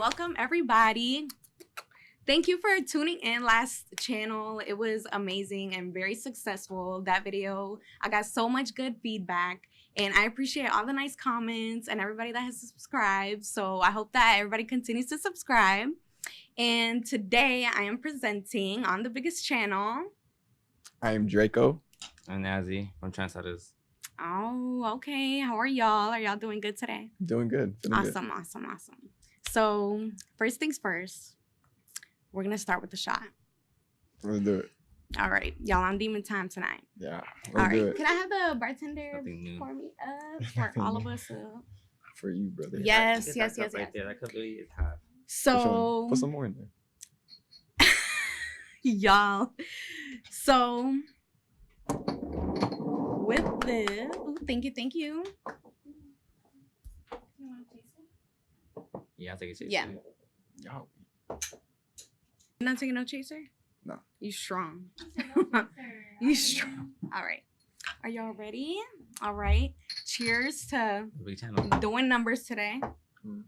welcome everybody. Thank you for tuning in last channel. It was amazing and very successful. That video, I got so much good feedback and I appreciate all the nice comments and everybody that has subscribed. So I hope that everybody continues to subscribe. And today I am presenting on the biggest channel. I am Dreco. I'm Azzy from Trensettaz. Oh, okay. How are y'all? Are y'all doing good today? Doing good. Awesome. So first things first, we're going to start with the shot. Let's do it. All right. Y'all on demon time tonight. Yeah. All Do right. it. Can I have the bartender pour me up for all of us up? For you, brother. Yes. Right there. That cup really is half. So put some more in there. y'all. So with this, ooh, thank you. You want to taste it? Yeah, I'll take a taste. Yeah. Yo. You're not taking no chaser? No. You strong. You strong. All right. Are y'all ready? All right. Cheers to Big channel. doing numbers today. Mm-hmm.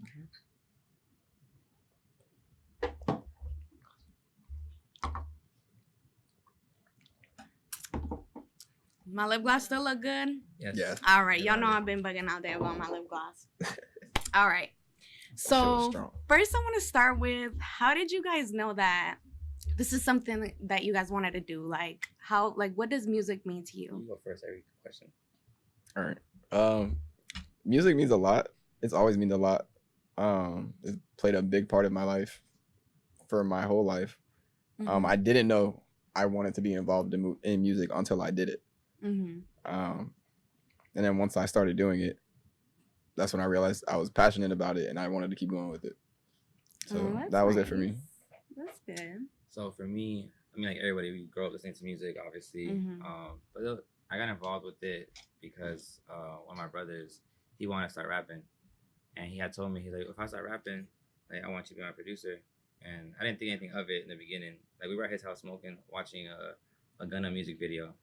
My lip gloss still look good? Yes. All right. Y'all know I've been bugging out there about my lip gloss. All right. So first I want to start with, how did you guys know that this is something that you guys wanted to do? Like what does music mean to you? You go first every question. All right. Music means a lot. It's always means a lot. It played a big part of my life for my whole life. Mm-hmm. I didn't know I wanted to be involved in music until I did it. Mm-hmm. And then once I started doing it, that's when I realized I was passionate about it and I wanted to keep going with it. So that was it for me. That's good. So for me, I mean, like everybody, we grow up listening to music, obviously. Mm-hmm. But I got involved with it because one of my brothers, he wanted to start rapping. And he had told me, he's like, if I start rapping, like, I want you to be my producer. And I didn't think anything of it in the beginning. Like, we were at his house smoking, watching a Gunna music video.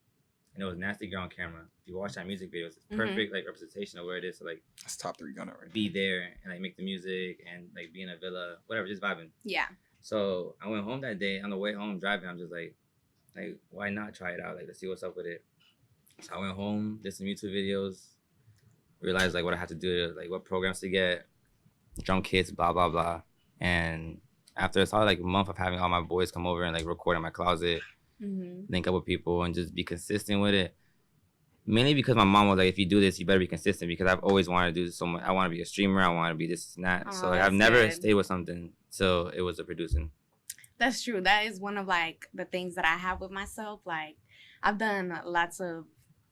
And it was Nasty Girl on camera. If you watch that music video, it's perfect like representation of where it is to like That's top 3 Gunna right be there and like make the music and like be in a villa, whatever, just vibing. Yeah. So I went home that day. On the way home driving, I'm just like why not try it out? Like, let's see what's up with it. So I went home, did some YouTube videos, realized like what I had to do, like what programs to get, drum kits, blah blah blah. And after it's all like a month of having all my boys come over and like record in my closet. Mm-hmm. Link up with people and just be consistent with it. Mainly because my mom was like, if you do this, you better be consistent, because I've always wanted to do so much. I want to be a streamer. I want to be this and that. So like, I've never stayed with something till it was a producing. That's true. That is one of like the things that I have with myself. Like, I've done lots of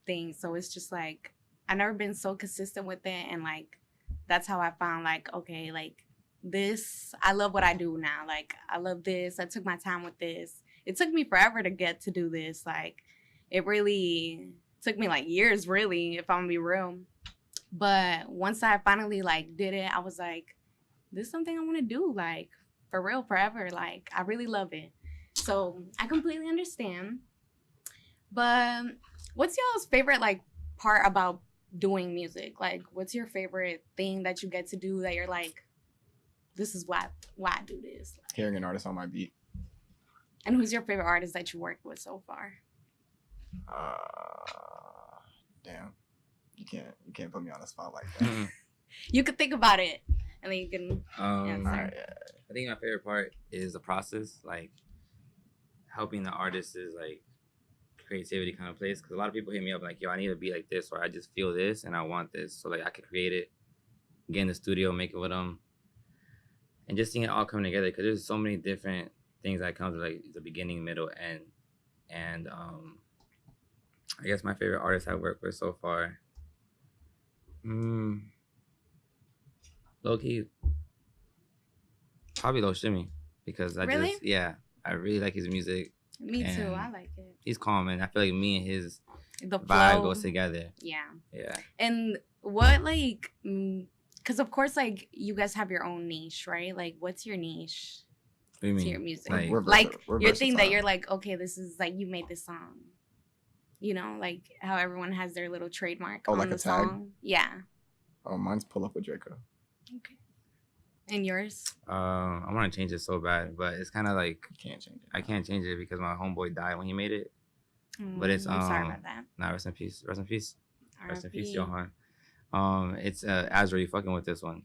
things. So it's just like, I've never been so consistent with it. And like, that's how I found like, okay, like this, I love what I do now. Like, I love this. I took my time with this. It took me forever to get to do this. Like, it really took me like years, really, if I'm gonna be real. But once I finally like did it, I was like, this is something I want to do, like, for real, forever. Like, I really love it. So I completely understand. But what's y'all's favorite like part about doing music? Like, what's your favorite thing that you get to do that you're like, this is why I do this? Like, Hearing an artist on my beat. and who's your favorite artist that you worked with so far? Damn. You can't put me on the spot like that. You could think about it and then you can answer. I think my favorite part is the process, like helping the artist is like creativity kind of place, because a lot of people hit me up like, yo, I need to be like this, or I just feel this and I want this, so like I could create it, get in the studio, make it with them, and just seeing it all come together, because there's so many different things that comes with like the beginning, middle, end. And I guess my favorite artist I worked with so far, low key, probably Lil Shimmy, because I really like his music. Me too. I like it. He's calm, and I feel like me and his The vibe flow goes together. Yeah. Yeah. And what like, because of course like you guys have your own niche, right? Like, what's your niche? What do you mean? To your music, Like, we're your thing that versatile. you're like, okay, this is like, you made this song. You know, like how everyone has their little trademark on like the a tag? song. Yeah. Oh, mine's Pull Up with Dreco. Okay. And yours? I want to change it so bad, but it's kind of like You can't change it. I can't change it because my homeboy died when he made it. But it's I'm sorry about that. Nah, rest in peace. Rest in peace. Rest in peace, RIP. Johan. It's Azzy fucking with this one,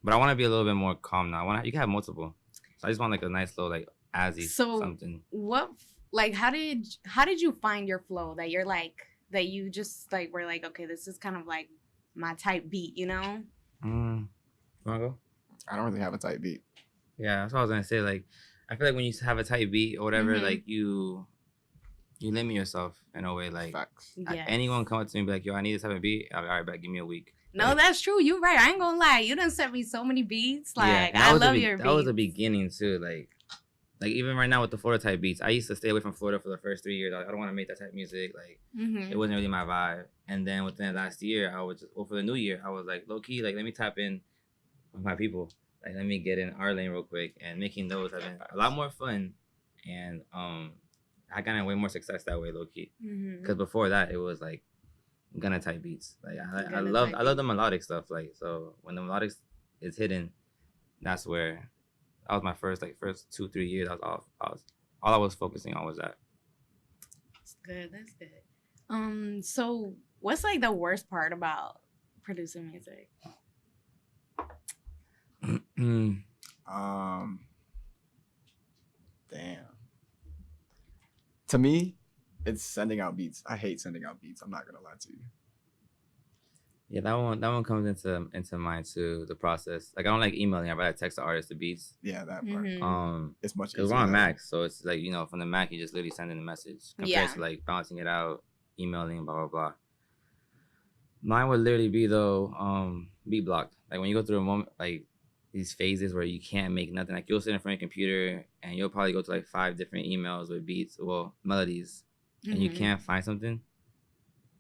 but I want to be a little bit more calm now. You can have multiple, so I just want like a nice little like Azzy So something. what? Like, how did you find your flow that you're like that you just like were like, okay, this is kind of like my type beat, you know? You wanna go? I don't really have a tight beat. Yeah, that's what I was gonna say. Like, I feel like when you have a tight beat or whatever, Mhm. like you limit yourself in a way. Like, Facts. Yeah. anyone come up to me and be like, "Yo, I need this type of beat." I'll be, all right, back. Give me a week. No, Like, that's true. You're right. I ain't gonna lie. You done sent me so many beats. Like, and that I was love your beats. That was the beginning too. Like even right now with the Florida type beats, I used to stay away from Florida for the first 3 years. I don't want to make that type of music. Like, Mhm. it wasn't really my vibe. And then within the last year, for the new year, I was like, low key, like, let me tap in with my people. Like, let me get in our lane real quick. And making those have been a lot more fun. And I got way more success that way, low key. Mhm. Because before that, it was like Gunna type beats. Like, I Gunna love type the melodic stuff. Like, so when the melodic is hidden, that's where that was my first 2-3 years. All I was focusing on was that. That's good. That's good. So what's like the worst part about producing music? Damn. To me, it's sending out beats. I hate sending out beats. I'm not gonna lie to you. Yeah, that one comes into mind too. The process, like, I don't like emailing. I rather text the artist the beats. Yeah, that part. Mhm. It's much Because easier. we're on that way. Mac, so it's like, from the Mac you just literally send in a message compared Yeah. to like bouncing it out, emailing, blah blah blah. Mine would literally be though, beat blocked. Like when you go through a moment like these phases where you can't make nothing. Like you'll sit in front of your computer and you'll probably go to like 5 different emails with beats, melodies, and you Mhm. can't find something.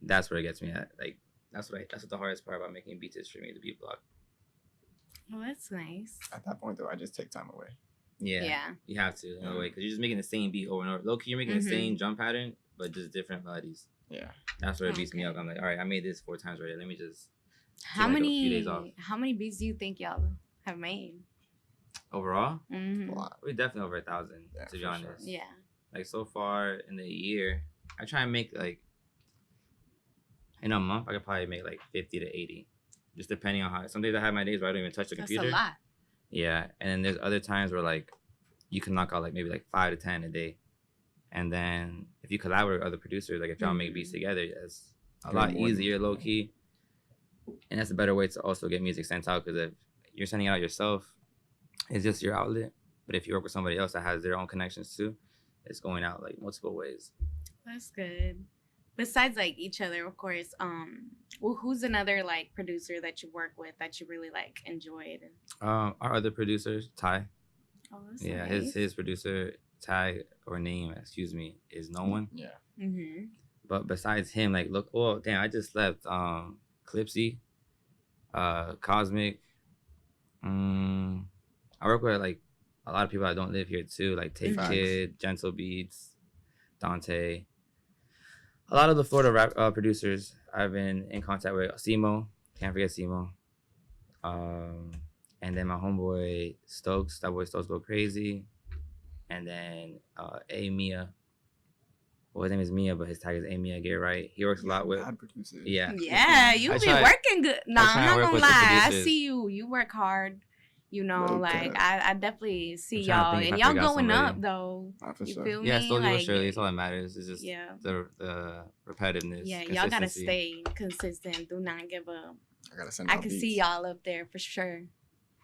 That's where it gets me at. Like that's what the hardest part about making beats is for me, the beat block. Well, that's nice. At that point, though, I just take time away. Yeah. You have to in a way because you're just making the same beat over and over. Low key, you're making the same drum pattern, but just different melodies. Yeah. That's where it beats me Okay. up. I'm like, all right, I made this 4 times already. Let me just How like a few days off. many beats do you think y'all have made? overall. A Mm-hmm. lot. We're definitely over 1,000 Yeah, to be for honest. sure. Yeah. Like so far in the year, I try and make like in a month I could probably make like 50 to 80, just depending on how. Some days I have my days where I don't even touch the That's computer. a lot. Yeah, and then there's other times where like you can knock out like maybe like 5 to 10 a day, and then if you collaborate with other producers, like if y'all make beats together, it's a lot More than- easier, low key, and that's a better way to also get music sent out because if you're sending it out yourself, it's just your outlet. But if you work with somebody else that has their own connections too, it's going out like multiple ways. That's good. Besides like each other, of course. Well, who's another like producer that you work with that you really like enjoyed? Our other producers, Ty. Oh, that's Yeah, nice. his producer Ty or name, excuse me, is no one. Yeah. Mm-hmm. But besides him, like look, oh damn, I just left Clipsy, Cosmic. I work with like a lot of people that don't live here too, like Take Facts. Kid, Gentle Beats, Dante. A lot of the Florida rap producers I've been in contact with. Simo, can't forget Simo. And then my homeboy Stokes, that boy Stokes go crazy. And then A Mia. Well, his name is Mia, but his tag is A Mia. Get it right. He works a lot with. Bad producers. Yeah. Yeah, you I be try- working good. No, I try I'm and not work gonna with the lie. I producers. see you. You work hard. You know, Okay. like I definitely see I'm trying to y'all, think if and I y'all forgot going somebody. up though. Not for You sure. feel me? Yeah, slowly but Like, surely. It's all that matters. It's just yeah, the repetitiveness. yeah. Y'all gotta consistency. stay consistent. Do not give up. I gotta send I out can beats. see y'all up there for sure.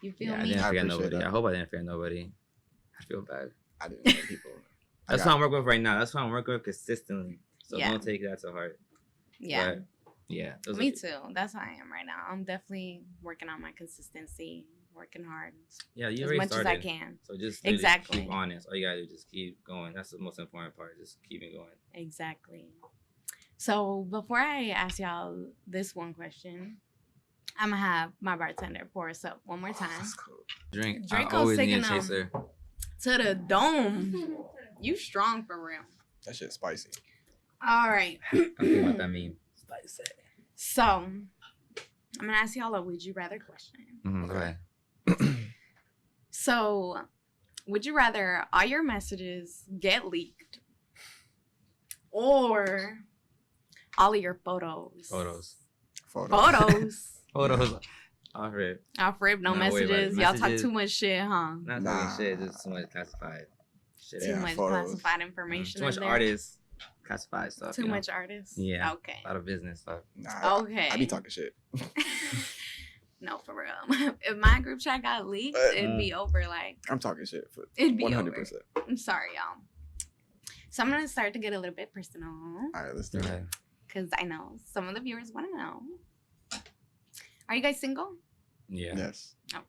You feel Yeah, I me? didn't I forget appreciate nobody. that. I hope I didn't forget nobody. I feel bad. I didn't know people. I That's got- what I'm working with right now. That's what I'm working with consistently. So Yeah. don't take that to heart. Yeah. But, yeah. those Me are- too. That's how I am right now. I'm definitely working on my consistency, working hard Yeah, you as already much started. as I can. So just Exactly. keep on it. All you gotta do is just keep going. That's the most important part. Just keep it going. Exactly. So before I ask y'all this one question, I'm gonna have my bartender pour us up one more time That's cool. Drink. Draco's I always need a taking, chaser. to the dome. You strong for real. That shit's spicy. All right. I'm thinking about that meme. Spicy. So I'm gonna ask y'all a would you rather question. Go ahead. So, would you rather all your messages get leaked or all of your photos? Photos. Photos. Photos. Off rip. Off rip, no No, wait, messages. but Y'all talk messages- too much shit, huh? Not Nah. talking shit, just too much classified shit. Too Yeah, much photos. classified information. Too much in there. artists, classified stuff. Too you know? much artists. Yeah. Okay. A lot of business stuff. Nah, Okay. I be talking shit. No, for real. If my group chat got leaked, it'd be over. Like, I'm talking shit for it'd be 100%. over. I'm sorry, y'all. So I'm gonna start to get a little bit personal, All right, let's do Go it. ahead. because I know some of the viewers want to know. Are you guys single? Yeah. Yes. Okay.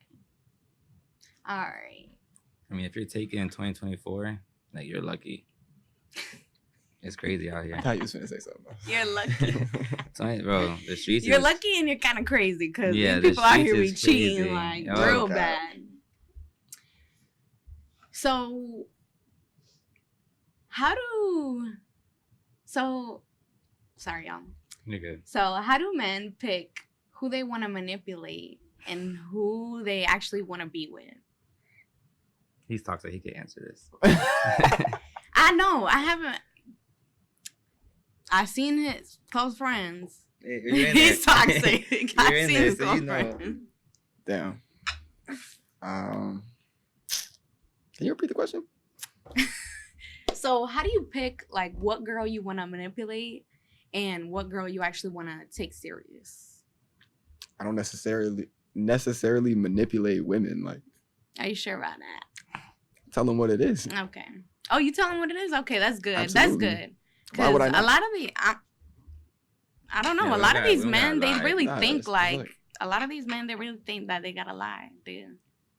All right. I mean, if you're taking in 2024, like you're lucky. It's crazy out I here. thought you was finna say something. You're lucky. Bro, the streets. You're is- lucky and you're kind of crazy because Yeah, the people out here be streets is cheating crazy. like Oh, real God. bad. So, sorry, y'all. You're good. So, how do men pick who they want to manipulate and who they actually want to be with? He's toxic. He can answer this. I know. I haven't. I've seen his close friends. He's toxic. I've You're in seen there, his so close you know. friends. Damn. Can you repeat the question? So, how do you pick like what girl you want to manipulate and what girl you actually want to take serious? I don't necessarily manipulate women. Like, Are you sure about that? tell them what it is. Okay. Oh, you tell them what it is? Okay, that's good. Absolutely. That's good. Why would I A not? lot of I don't know. Yeah, a we lot of gotta- these we men, gotta they lie. really Nah, think it's like a lot of these men, they really think that they gotta lie.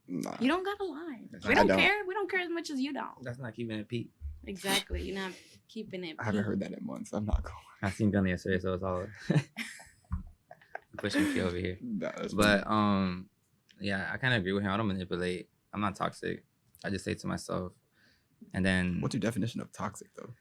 Nah. You don't gotta lie. That's We not- don't I don't. care. We don't care as much as you don't. That's not keeping it peak. Exactly. You're not keeping it. I haven't peak. heard that in months. I'm not going. I seen Gunny yesterday, so it's all pushing me over here. Nah, that's But yeah, I kind of agree with him. I don't manipulate. I'm not toxic. I just say to myself, and then what's your definition of toxic though?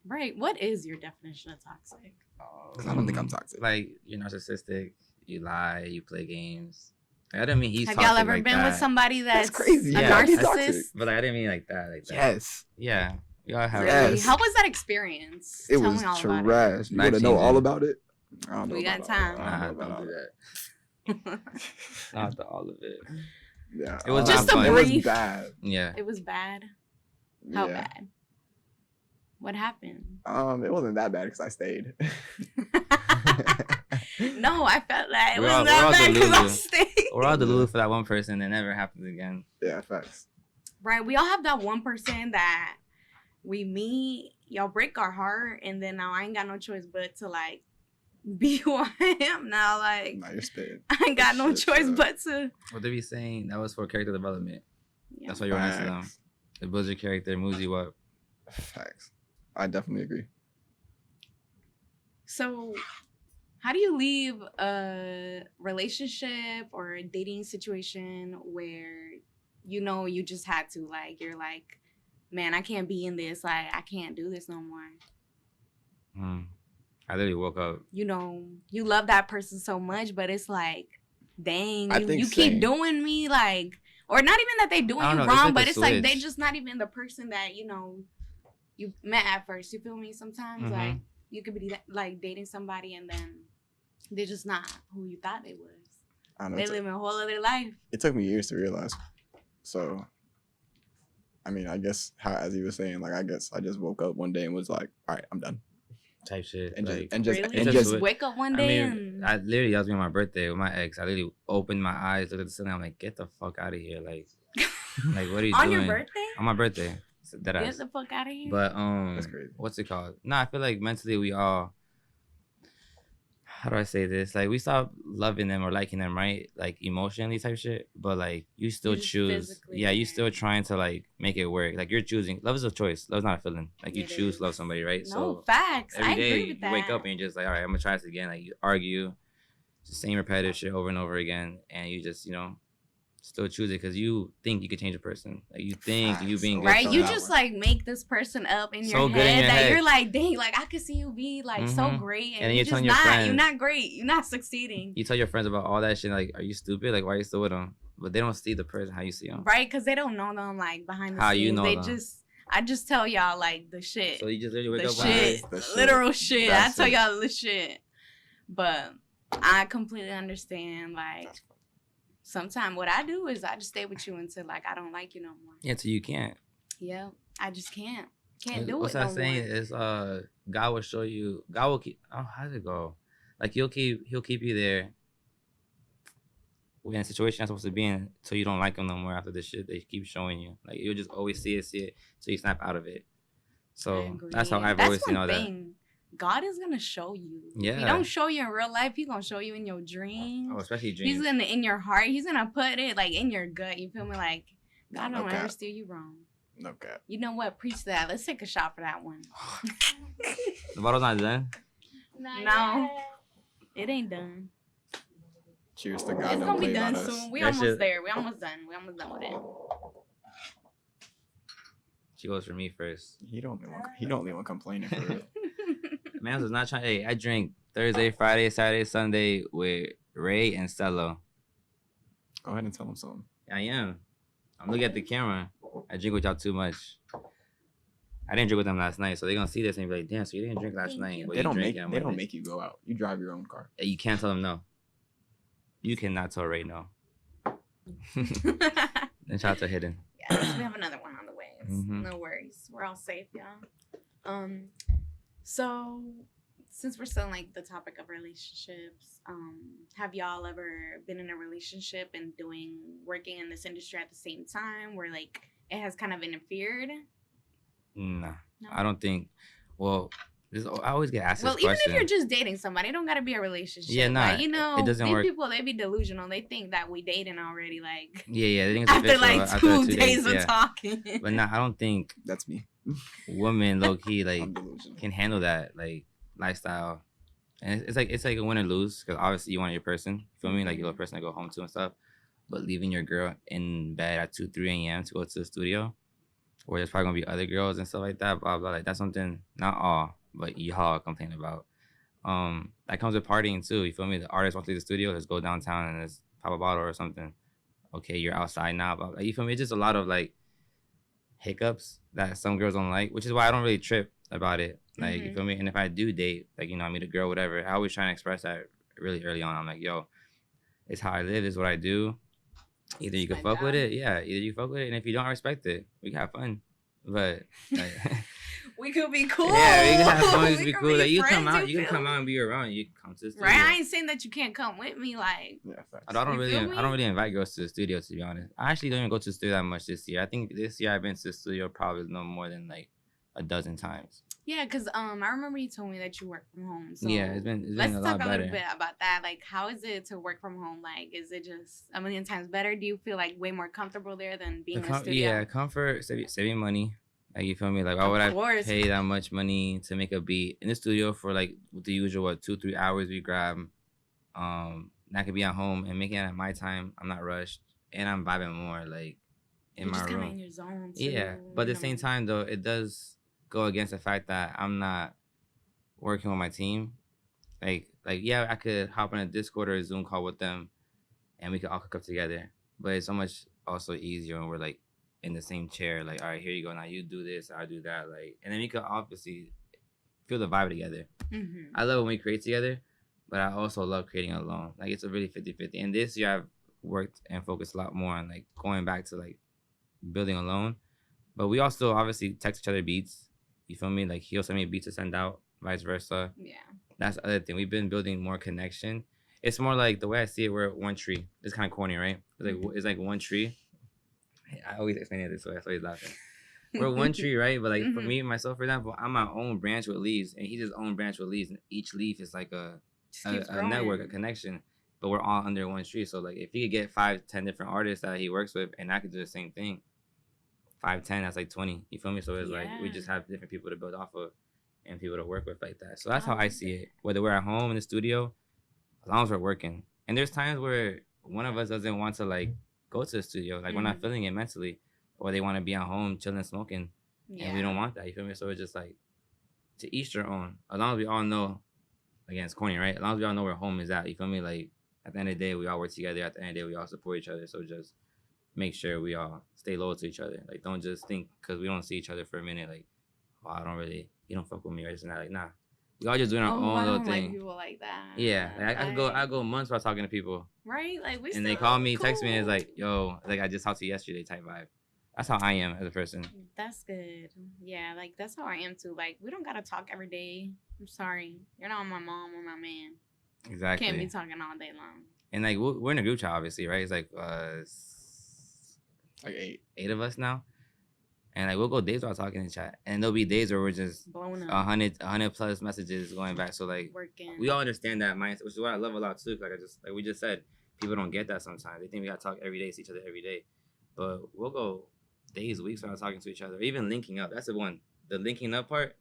Right. What is your definition of toxic? 'Cause I don't think I'm toxic. Like you're narcissistic. You lie. You play games. Like, I didn't mean he's. Have toxic y'all ever like been that. with somebody that's crazy. a Yeah, Why are you narcissist? toxic? But like, I didn't mean like that. Like that. Yes. Yeah. We all have. Really? Yes. How was that experience? It Tell was me all about trash. You want to Life know all changing. about it? I don't know We got about all- time. I Nah, don't know about don't all do that. that. Not the all of it. Yeah. It was Just not a fun. It was brief. bad. Yeah. It was bad. How Yeah. bad? What happened? It wasn't that bad because I stayed. No, I felt that it We're wasn't all that bad because I delulu. stayed. We're all delulu for that one person. It never happens again. Yeah, facts. Right, we all have that one person that we meet, y'all break our heart, and then now I ain't got no choice but to like be who I am now. Like Nah, you're spitting. I ain't got no Shit, choice yeah. but to. What they be saying? That was for character development. Yeah. That's why you're honest to them. Facts. It builds your character, moves you up. Facts. I definitely agree. So, how do you leave a relationship or a dating situation where you know you just had to like you're like, man, I can't be in this. Like I can't do this no more. I literally woke up. You know, you love that person so much, but it's like, dang, I you, think you keep same. doing me like, or not even that they doing I you don't know, it's wrong, like but a it's like they switch. just not even the person that you know you met at first. You feel me? Sometimes Mhm. like you could be like dating somebody and then they're just not who you thought they was. I don't know. They live a whole other life. It took me years to realize. So, I mean, I guess as he was saying, like, I guess I just woke up one day and was like, all right, I'm done. Type shit. And like, just Really? and just just what- Wake up one I day mean, and I literally, that was me on my birthday with my ex. I literally opened my eyes, looked at the sun, I'm like, get the fuck out of here. Like what are you on doing? your birthday, On my birthday. So that get ass. the fuck out of here. But That's crazy. what's it called? No, I feel like mentally we all, how do I say this? Like we stop loving them or liking them, right? Like emotionally type shit. But like you still just choose. physically, Yeah, you yeah. still trying to like make it work. Like you're choosing. Love is a choice. Love's not a feeling. Like you It choose to love is. somebody, right? No facts. I every day agree with you that. wake up and you're just like, all right, I'm gonna try this again. Like you argue, it's the same repetitive shit over and over again, and you just still choose it because you think you could change a person. Like you think you Facts. being good. Right, for you them. just like make this person up in So your good in head your that head. you're like, dang, like I could see you be like so Mhm. great, and, And then you're you're just telling your not. friends. You're not great. You're not succeeding. You tell your friends about all that shit. Like, are you stupid? Like, why are you still with them? but they don't see the person how you see them. Right, because they don't know them like behind the How scenes. you know they them. I just tell y'all like the shit. So you just literally wake The up shit. The shit. Literal shit. That's I tell it. y'all the shit. But I completely understand. Like, That's fine. sometimes what I do is I just stay with you until like I don't like you no more. Yeah, till you can't. Yeah, I just can't do What's it that no saying? more. Is God will show you. God will keep. Oh, how does it go? Like he'll keep you there in a situation you're supposed to be in, so you don't like him no more after the shit they keep showing you. Like you'll just always see it, so you snap out of it. I So agree. that's how I've That's always seen one all that. thing. God is gonna show you. Yeah. He don't show you in real life. He gonna show you in your Oh, dreams. especially dreams. He's gonna in your heart. He's gonna put it like in your gut. You feel me? Like God No don't cap. ever steer you wrong. No cap. You know what? Preach that. Let's take a shot for that one. The bottle's not done. No, it ain't done. Cheers to God. It's Don't gonna play be done about us. soon. We That almost shit- there. We almost done. We almost done with it. She goes for me first. He don't only one complaining for real. Man, I was not trying. Hey, I drink Thursday, Friday, Saturday, Sunday with Ray and Cello. Go ahead and tell him something. I am. I'm looking at the camera. I drink with y'all too much. I didn't drink with them last night, so they're gonna see this and be like, "Damn, so you didn't drink last Thank night?" you. But They you don't drank make it on they don't Monday." make you go out. You drive your own car. You can't tell them no. You cannot tell Ray no. And shout out to Hidden. Yes, we have another one on the way. Mhm. No worries. We're all safe, y'all. So since we're still on, like the topic of relationships, have y'all ever been in a relationship and working in this industry at the same time where like it has kind of interfered? Nah, No? I don't think. Well, I always get asked Well, this even question. if you're just dating somebody, it don't gotta be a relationship. Yeah, nah, like, you know, it doesn't these work. people, they be delusional. They think that we dating already, like Yeah, I think it's after official like after 2 2 days of yeah. talking. But nah, I don't think That's me. women low key like I'm delusional. can handle that like lifestyle. And it's like a win or lose because obviously you want your person. You feel me? Like you're a person to go home to and stuff. But leaving your girl in bed at 2-3 a.m. to go to the studio, where there's probably gonna be other girls and stuff like that. Blah blah. Like that's something not all, but y'all complain about. That comes with partying too. You feel me? The artist wants to leave the studio, let's go downtown and let's pop a bottle or something. Okay, you're outside now. Blah, blah. You feel me? It's just a lot of like hiccups that some girls don't like, which is why I don't really trip about it. Like, you feel me? And if I do date, like, you know, I meet a girl, whatever, I always try and express that really early on. I'm like, yo, it's how I live, it's what I do. Either you can my fuck with job. it, yeah. Either you fuck with it, and if you don't respect it, we can have fun. But like, We could be cool. yeah, we can have fun. We We can be could cool. Like you come friends, out, you can feel come me? out and be around. You can come to the studio. Right? I ain't saying that you can't come with me. Like, Yeah, facts. I don't You really, feel me? I don't really invite girls to the studio, to be honest. I actually don't even go to the studio that much this year. I think this year I've been to the studio probably no more than like a dozen times. yeah, because I remember you told me that you work from home. So Yeah, it's been let's a talk lot a better. little bit about that. Like, how is it to work from home? Like, is it just a million times better? Do you feel like way more comfortable there than being in the studio? Yeah, comfort, saving money. Like you feel me? Like why would Of I course. pay that much money to make a beat in the studio for like the usual 2-3 hours we grab? And I could be at home and making it at my time. I'm not rushed and I'm vibing more like in You're my just kind of room. in your zone. Too, Yeah, but at you the same know? time though, it does go against the fact that I'm not working with my team. Like yeah, I could hop on a Discord or a Zoom call with them, and we could all cook up together. But it's so much also easier when we're like in the same chair. Like, all right, here you go. Now you do this, I do that. Like, and then we could obviously feel the vibe together. Mhm. I love when we create together, but I also love creating alone. Like, it's a really 50-50. And this year I've worked and focused a lot more on like going back to like building alone. But we also obviously text each other beats. You feel me? Like he'll send me a beat to send out, vice versa. Yeah. That's the other thing. We've been building more connection. It's more like the way I see it, we're one tree. It's kind of corny, right? It's like one tree. I always explain it this way. That's why he's laughing. We're one tree, right? But like for Mhm. me, myself, for example, I'm my own branch with leaves, and he's his own branch with leaves. And each leaf is like Just keeps a network, a growing. connection. But we're all under one tree. So like if he could get 5-10 different artists that he works with, and I could do the same thing, 5-10, that's like 20. You feel me? So it's like we Yeah. just have different people to build off of and people to work with like that. So that's I how I love see it. it. Whether we're at home in the studio, as long as we're working. And there's times where one of us doesn't want to like go to the studio, like we're not Mhm. feeling it mentally, or they want to be at home chilling, smoking, Yeah. and we don't want that. You feel me? So it's just like to each their own. As long as we all know, again, it's corny, right? As long as we all know where home is at. You feel me? Like at the end of the day, we all work together. At the end of the day, we all support each other. So just make sure we all stay loyal to each other. Like, don't just think because we don't see each other for a minute, like, oh, you don't fuck with me or this and that. Like, nah, we all just doing our Oh, own I little don't thing. like people like that. Yeah, like, I go months without talking to people, right. Like we and they call me, text me, and it's like, yo, like I just talked to you yesterday type vibe. That's how I am as a person. That's good. Yeah, like that's how I am too. Like we don't gotta talk every day. I'm sorry, you're not my mom or my man. Exactly. Can't be talking all day long. And like we're in a group chat, obviously, right? It's like like 8 of us now, and like we'll go days without talking in chat, and there'll be days where we're just Blown up. 100 plus messages going back. So like Working. we all understand that mindset, which is what I love a lot too. Like we just said, people don't get that sometimes. They think we gotta talk every day, see each other every day, but we'll go days, weeks without talking to each other, even linking up. That's the linking up part,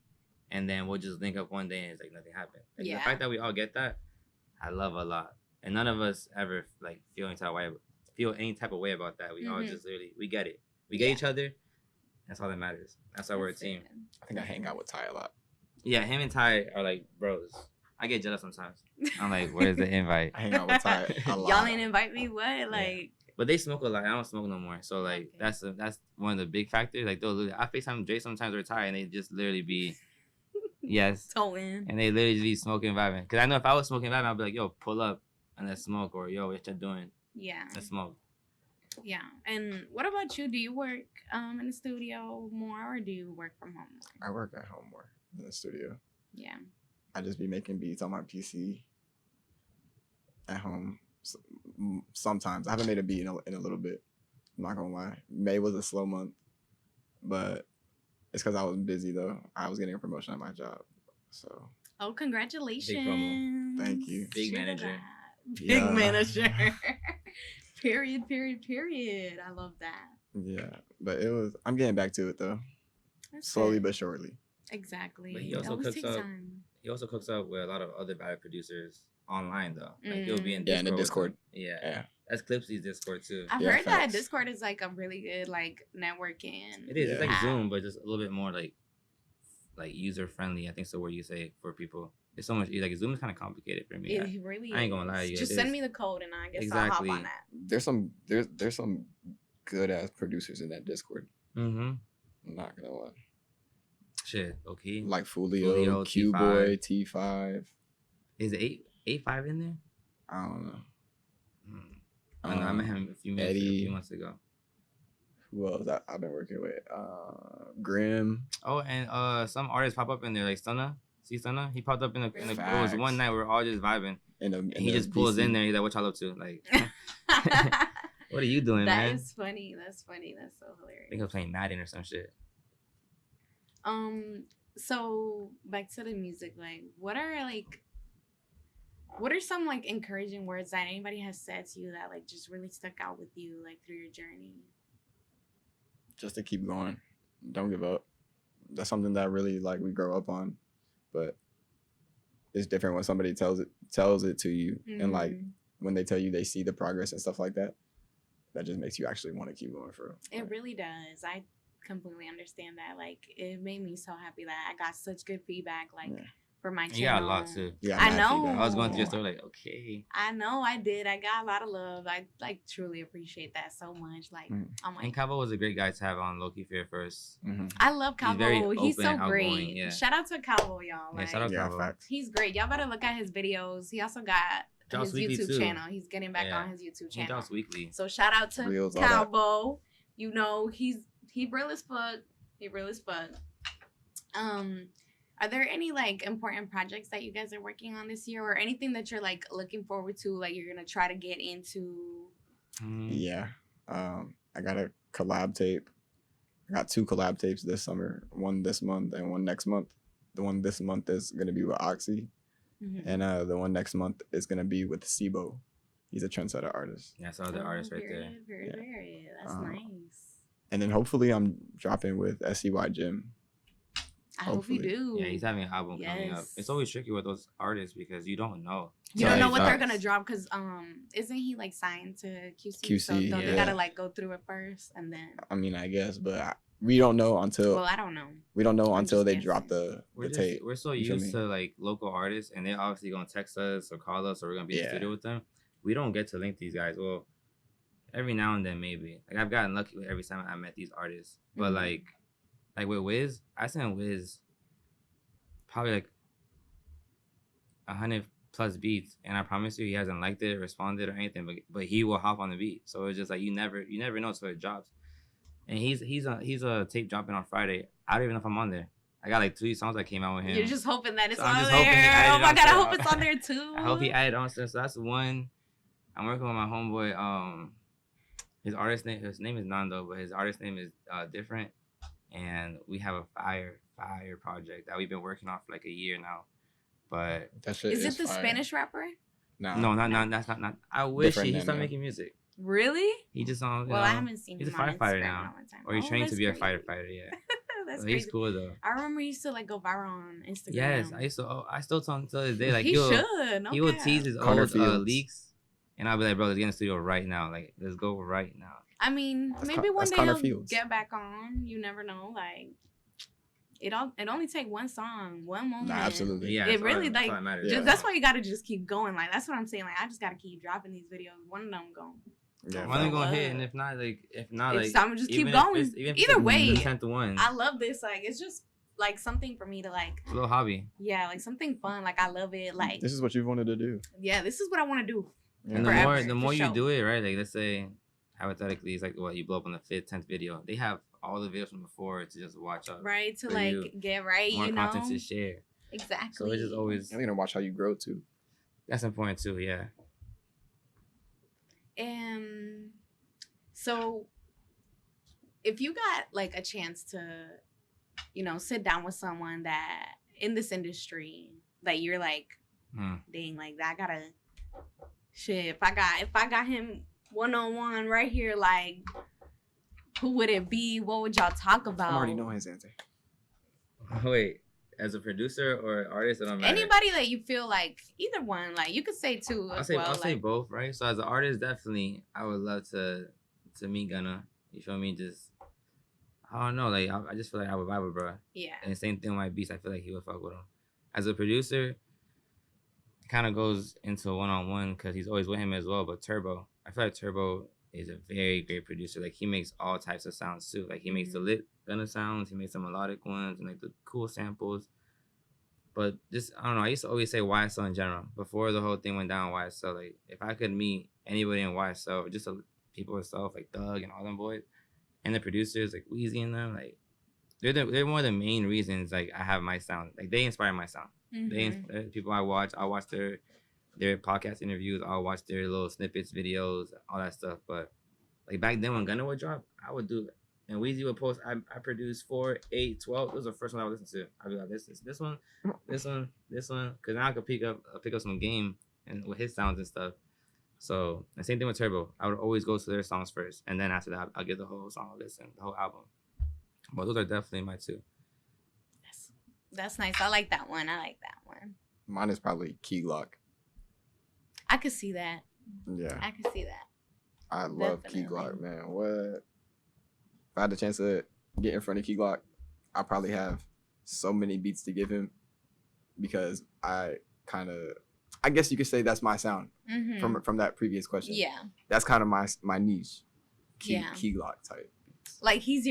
and then we'll just link up one day and it's like nothing happened. Like, Yeah. The fact that we all get that, I love a lot, and none of us ever like feel any type of way about that. We all just literally we get it. We get each other. That's all that matters. That's why we're a team. I think I hang out with Ty a lot. Yeah, him and Ty are like bros. I get jealous sometimes. I'm like, where's the invite? I hang out with Ty a lot. Y'all ain't invite me. What? Like. But they smoke a lot. I don't smoke no more. So like Okay. that's one of the big factors. Like I FaceTime Dre sometimes or Ty, and they just literally be yes. Towing. And they literally just be smoking vibing. Cause I know if I was smoking vibing, I'd be like, yo, pull up and let's smoke, or yo, what you doing? Yeah. Let's smoke. Yeah. And what about you? Do you work in the studio more or do you work from home more? I work at home more than the studio. Yeah. I just be making beats on my PC at home. Sometimes I haven't made a beat in a little bit. I'm not gonna lie. May was a slow month, but it's because I was busy though. I was getting a promotion at my job, so. Oh, congratulations! Thank you. Big manager. Big manager. Period. I love that. Yeah, but I'm getting back to it though. That's Slowly good. but surely. Exactly. But he It also always cooks takes up. time. He also cooks up with a lot of other bad producers online though. Like he'll be in Yeah, in the with Discord. them. Yeah. Yeah. That's Clipsy's Discord too. I've Yeah, heard that facts. Discord is like a really good like networking. It is. Yeah. It's like app. Zoom, but just a little bit more like user friendly. I think it's the word you say for people. It's so much like Zoom is kind of complicated for me. It really I ain't gonna lie to you, Just it send is. me the code and I guess Exactly. I'll hop on that. There's some good ass producers in that Discord. Mm-hmm. I'm not gonna lie. Shit. Okay. Like Fulio, Fulio, Q Boy, T5. Is it 8-5 in there? I don't know. I know. I met him a few months ago. Who else I've been working with? Grim. Oh, and some artists pop up in there like Stunna. See Stunna? He popped up in the it was Facts. one night we were all just vibing. And he just pulls in there. He's like, "What y'all up to?" Like, what are you doing, man? That is funny. That's funny. That's so hilarious. I think I was playing Madden or some shit. So back to the music, like what are some like encouraging words that anybody has said to you that like just really stuck out with you like through your journey? Just to keep going. Don't give up. That's something that really like we grow up on. But it's different when somebody tells it to you and like when they tell you they see the progress and stuff like that. That just makes you actually want to keep going for real. It really does. I completely understand that. Like it made me so happy that I got such good feedback like for my channel. You got a lot too. Yeah, I mad know. feedback. I was going through your story like, okay. I know I did. I got a lot of love. I like truly appreciate that so much. Like I'm And like Cabo was a great guy to have on Low-Key Fear first. Mm-hmm. I love He's very Calvo. He's open so and great. outgoing, yeah. Shout out to Calvo, y'all. Yeah, Like, shout out Yeah, Cabo. facts. he's great. Y'all better look at his videos. He also got Drops his weekly, YouTube too. channel. He's getting back Yeah. on his YouTube He channel. drops weekly. So shout out to Reels, all that. Calvo. You know, he real as fuck. He real as fuck. Are there any like important projects that you guys are working on this year or anything that you're like looking forward to, like you're gonna try to get into? Yeah. I got a collab tape. I got 2 collab tapes this summer. One this month and one next month. The one this month is gonna be with Oxy. Mhm. And the one next month is gonna be with Sibo. He's a trendsetter artist. Yeah, I saw the artist right there. Period. Yeah. That's nice. And then hopefully I'm dropping with SCY Jim. I hope you hopefully. do. Yeah, he's having an album coming up. Yes. It's always tricky with those artists because you don't know. You don't know what they're facts. gonna drop because isn't he like signed to QC? QC, So don't they yeah. gotta like go through it first and then? I mean, I guess, but we don't know until Well, I don't know. until just they guessing. drop the tape. We're so You feel used me? to like local artists, and they're obviously gonna text us or call us, or we're gonna be in the Yeah. studio with them. we don't get to link these guys. Well, every now and then maybe. Like I've gotten lucky with every time I met these artists. But like with Wiz, I sent Wiz probably like 100 plus beats, and I promise you he hasn't liked it, responded or anything, but he will hop on the beat. So it's just like you never know until it drops. And he's a tape dropping on Friday. I don't even know if I'm on there. I got like 3 songs that came out with him. You're just hoping that it's So on I'm just there. hoping he added Oh it my on god, I there. hope it's on there too. I hope he added on. So that's one. I'm working with my homeboy. His artist name, his name is Nando, but his artist name is different. And we have a fire project that we've been working on for like a year now. But That shit is it the fire. Spanish rapper? No, no, that's not. I wish Different he than stopped that. making music. Really? He just on. Well, I haven't seen he's him a on firefighter Instagram now, in a long time. or he's Oh, trained to that's be a crazy. firefighter. Yeah, That's so crazy. he's cool though. I remember he used to like go viral on Instagram. Yes, I used to. Oh, I still tell him to this day. Like he should. No he will cap. tease his Carter old Fields. leaks, and I'll be like, bro, let's get in the studio right now. Like, let's go right now. I mean, That's maybe one that's day Connor he'll Fields. get back on. You never know. Like, it only take one song, one moment. Nah, absolutely. Yeah, It that's all really, that- that's like, all that matters. Yeah. That's why you gotta just keep going. Like, that's what I'm saying. Like, I just gotta keep dropping these videos. One of them going. Yeah, One of them fuck. gonna hit, and if not, like, It's like, time to just keep even if going. it's- even if Either it's way, the 10th one, I love this. Like, it's just like something for me to like. a little hobby. Yeah, like something fun. Like I love it. Like, This is what you've wanted to do. yeah, this is what I want to do. Yeah. And Forever, the more for you sure. do it, right? Like, let's say hypothetically, it's like what you blow up on the 5th, 10th video. They have all the videos from before to just watch up. Right to For like you. get right. More You know. content to share. Exactly. So it's just always You're gonna watch how you grow too. that's important too. Yeah. So if you got like a chance to, you know, sit down with someone that in this industry that you're like, dang, like I gotta shit. If I got him 1-on-1 right here, like who would it be? What would y'all talk about? I already know his answer. Wait, as a producer or artist, it don't matter. Anybody that you feel like either one, like you could say two I'll as say well. I'll say like, both, right? So as an artist, definitely, I would love to meet Gunna. You feel me? Just I don't know, like I just feel like I would vibe with bro. yeah. And the same thing with my beats, I feel like he would fuck with him. As a producer, kind of goes into a 1-on-1 because he's always with him as well. But Turbo, I feel like Turbo is a very great producer. Like he makes all types of sounds too. Like he makes the lit Gunna sounds, he makes the melodic ones, and like the cool samples. But just I don't know. I used to always say YSL in general before the whole thing went down. YSL, like if I could meet anybody in YSL, just people itself, like Doug and all them boys, and the producers like Weezy and them, like they're one of the main reasons like I have my sound. Like they inspire my sound. They people I watch their podcast interviews. I'll watch their little snippets, videos, all that stuff. But like back then when Gunna would drop, I would do it. And Weezy would post, I produced 4, 8, 12. It was the first one I would listen to. I'd be like, this one. Because now I could pick up some game and with his sounds and stuff. So the same thing with Turbo. I would always go to their songs first. And then after that, I'll get the whole song, listen, the whole album. But those are definitely my two. That's nice. I like that one. Mine is probably Key Glock. I could see that. Yeah, I could see that. I love Key Definitely. Glock, man. What? If I had the chance to get in front of Key Glock, I probably have so many beats to give him because I guess you could say that's my sound from that previous question. Yeah. That's kind of my niche. Key Glock type. Like he's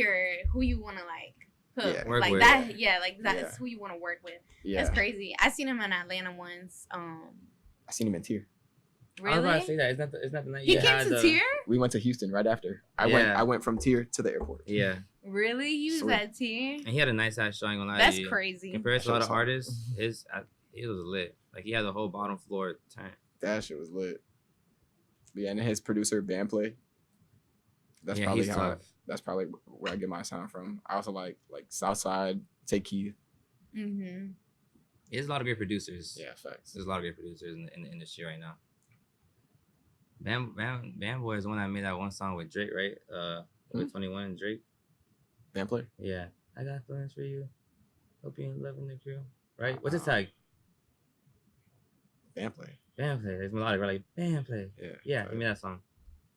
who you want to like hook. Yeah. Work like with. that. Yeah. Like that's Yeah. who you want to work with. Yeah, That's crazy. I seen him in Atlanta once. I seen him in Tier. I was about to Really? say that. It's not the night He you came had to Tier? We went to Houston right after. I Yeah. went from Tier to the airport. Yeah. Really? He was Sweet. at Tier? And he had a nice ass show, I ain't gonna lie That's to you. crazy. Compared to a lot of Show's hard. artists, it was lit. Like he had the whole bottom floor turned. That shit was lit. But yeah, and his producer Bandplay. That's Yeah, probably he's how. tough. That's probably where I get my sound from. I also like Southside, Take Keith. Mm-hmm. There's a lot of great producers. Yeah, facts. There's a lot of great producers in the industry right now. Bam Boy is the one that made that one song with Drake, right? With 21 and Drake. Bandplay. Yeah. I got feelings for you. Hope you ain't loving the crew. Right? What's his tag? Bandplay. Bandplay. It's melodic, right? Like Bandplay. Yeah. Yeah, he made that song.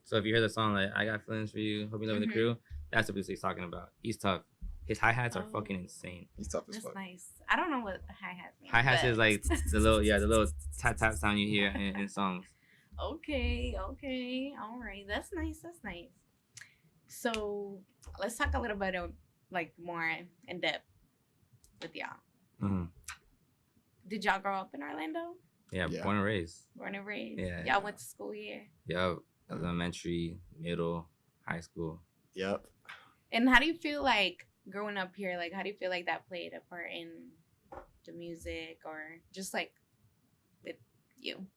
So if you hear the song like I got feelings for you, hope you loving the crew, that's what he's talking about. He's tough. His hi-hats are fucking insane. He's tough as That's fuck. nice. I don't know what hi-hats mean. Hi-hats but- is like the little tap tap sound you hear in songs. Okay, all right. That's nice. That's nice. So let's talk a little bit of like more in depth with y'all. Mhm. Did y'all grow up in Orlando? Yeah, Yeah. born and raised. Born and raised. Yeah. Y'all went to school here. Yep. Elementary, middle, high school. Yep. And how do you feel like growing up here? Like, how do you feel like that played a part in the music or just like with you?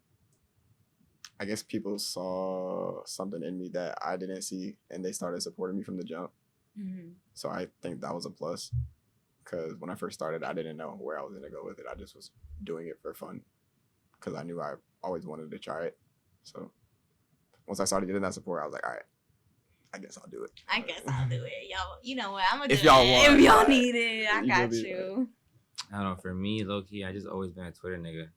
I guess people saw something in me that I didn't see, and they started supporting me from the jump. Mm-hmm. So I think that was a plus. Because when I first started, I didn't know where I was gonna go with it. I just was doing it for fun, because I knew I always wanted to try it. So once I started getting that support, I was like, all right, I guess I'll do it. I guess I'll do it. Y'all, you know what? I'm gonna If do y'all it. want, If y'all right. need it, I You got gonna be you. I don't know. For me, low key, I just always been a Twitter nigga.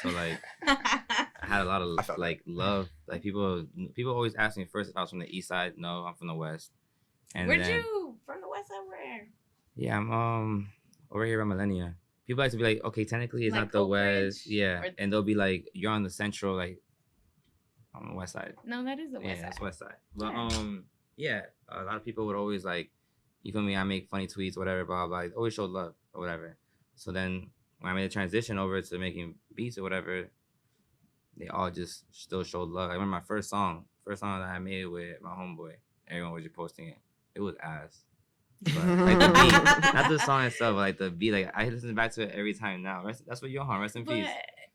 So like, I had a lot I of felt like love. Like people always ask me first if I was from the east side. No, I'm from the west. And Where'd then, you from the west side? Where? Yeah, I'm over here at Millennia. People like to be like, okay, technically it's Like not the Oak Ridge? west. Yeah, Or- and they'll be like, you're on the central, like on the west side. No, that is the west Yeah, side. that's west side. But Yeah. yeah, a lot of people would always like, you feel me? I make funny tweets, whatever, blah blah. Always showed love or whatever. So then when I made the transition over to making beats or whatever, they all just still showed love. I remember my first song that I made with my homeboy. Everyone was just posting it. It was ass. But like the beat, not the song itself, but like the beat. Like I listen back to it every time now. That's what Johan, rest in But peace.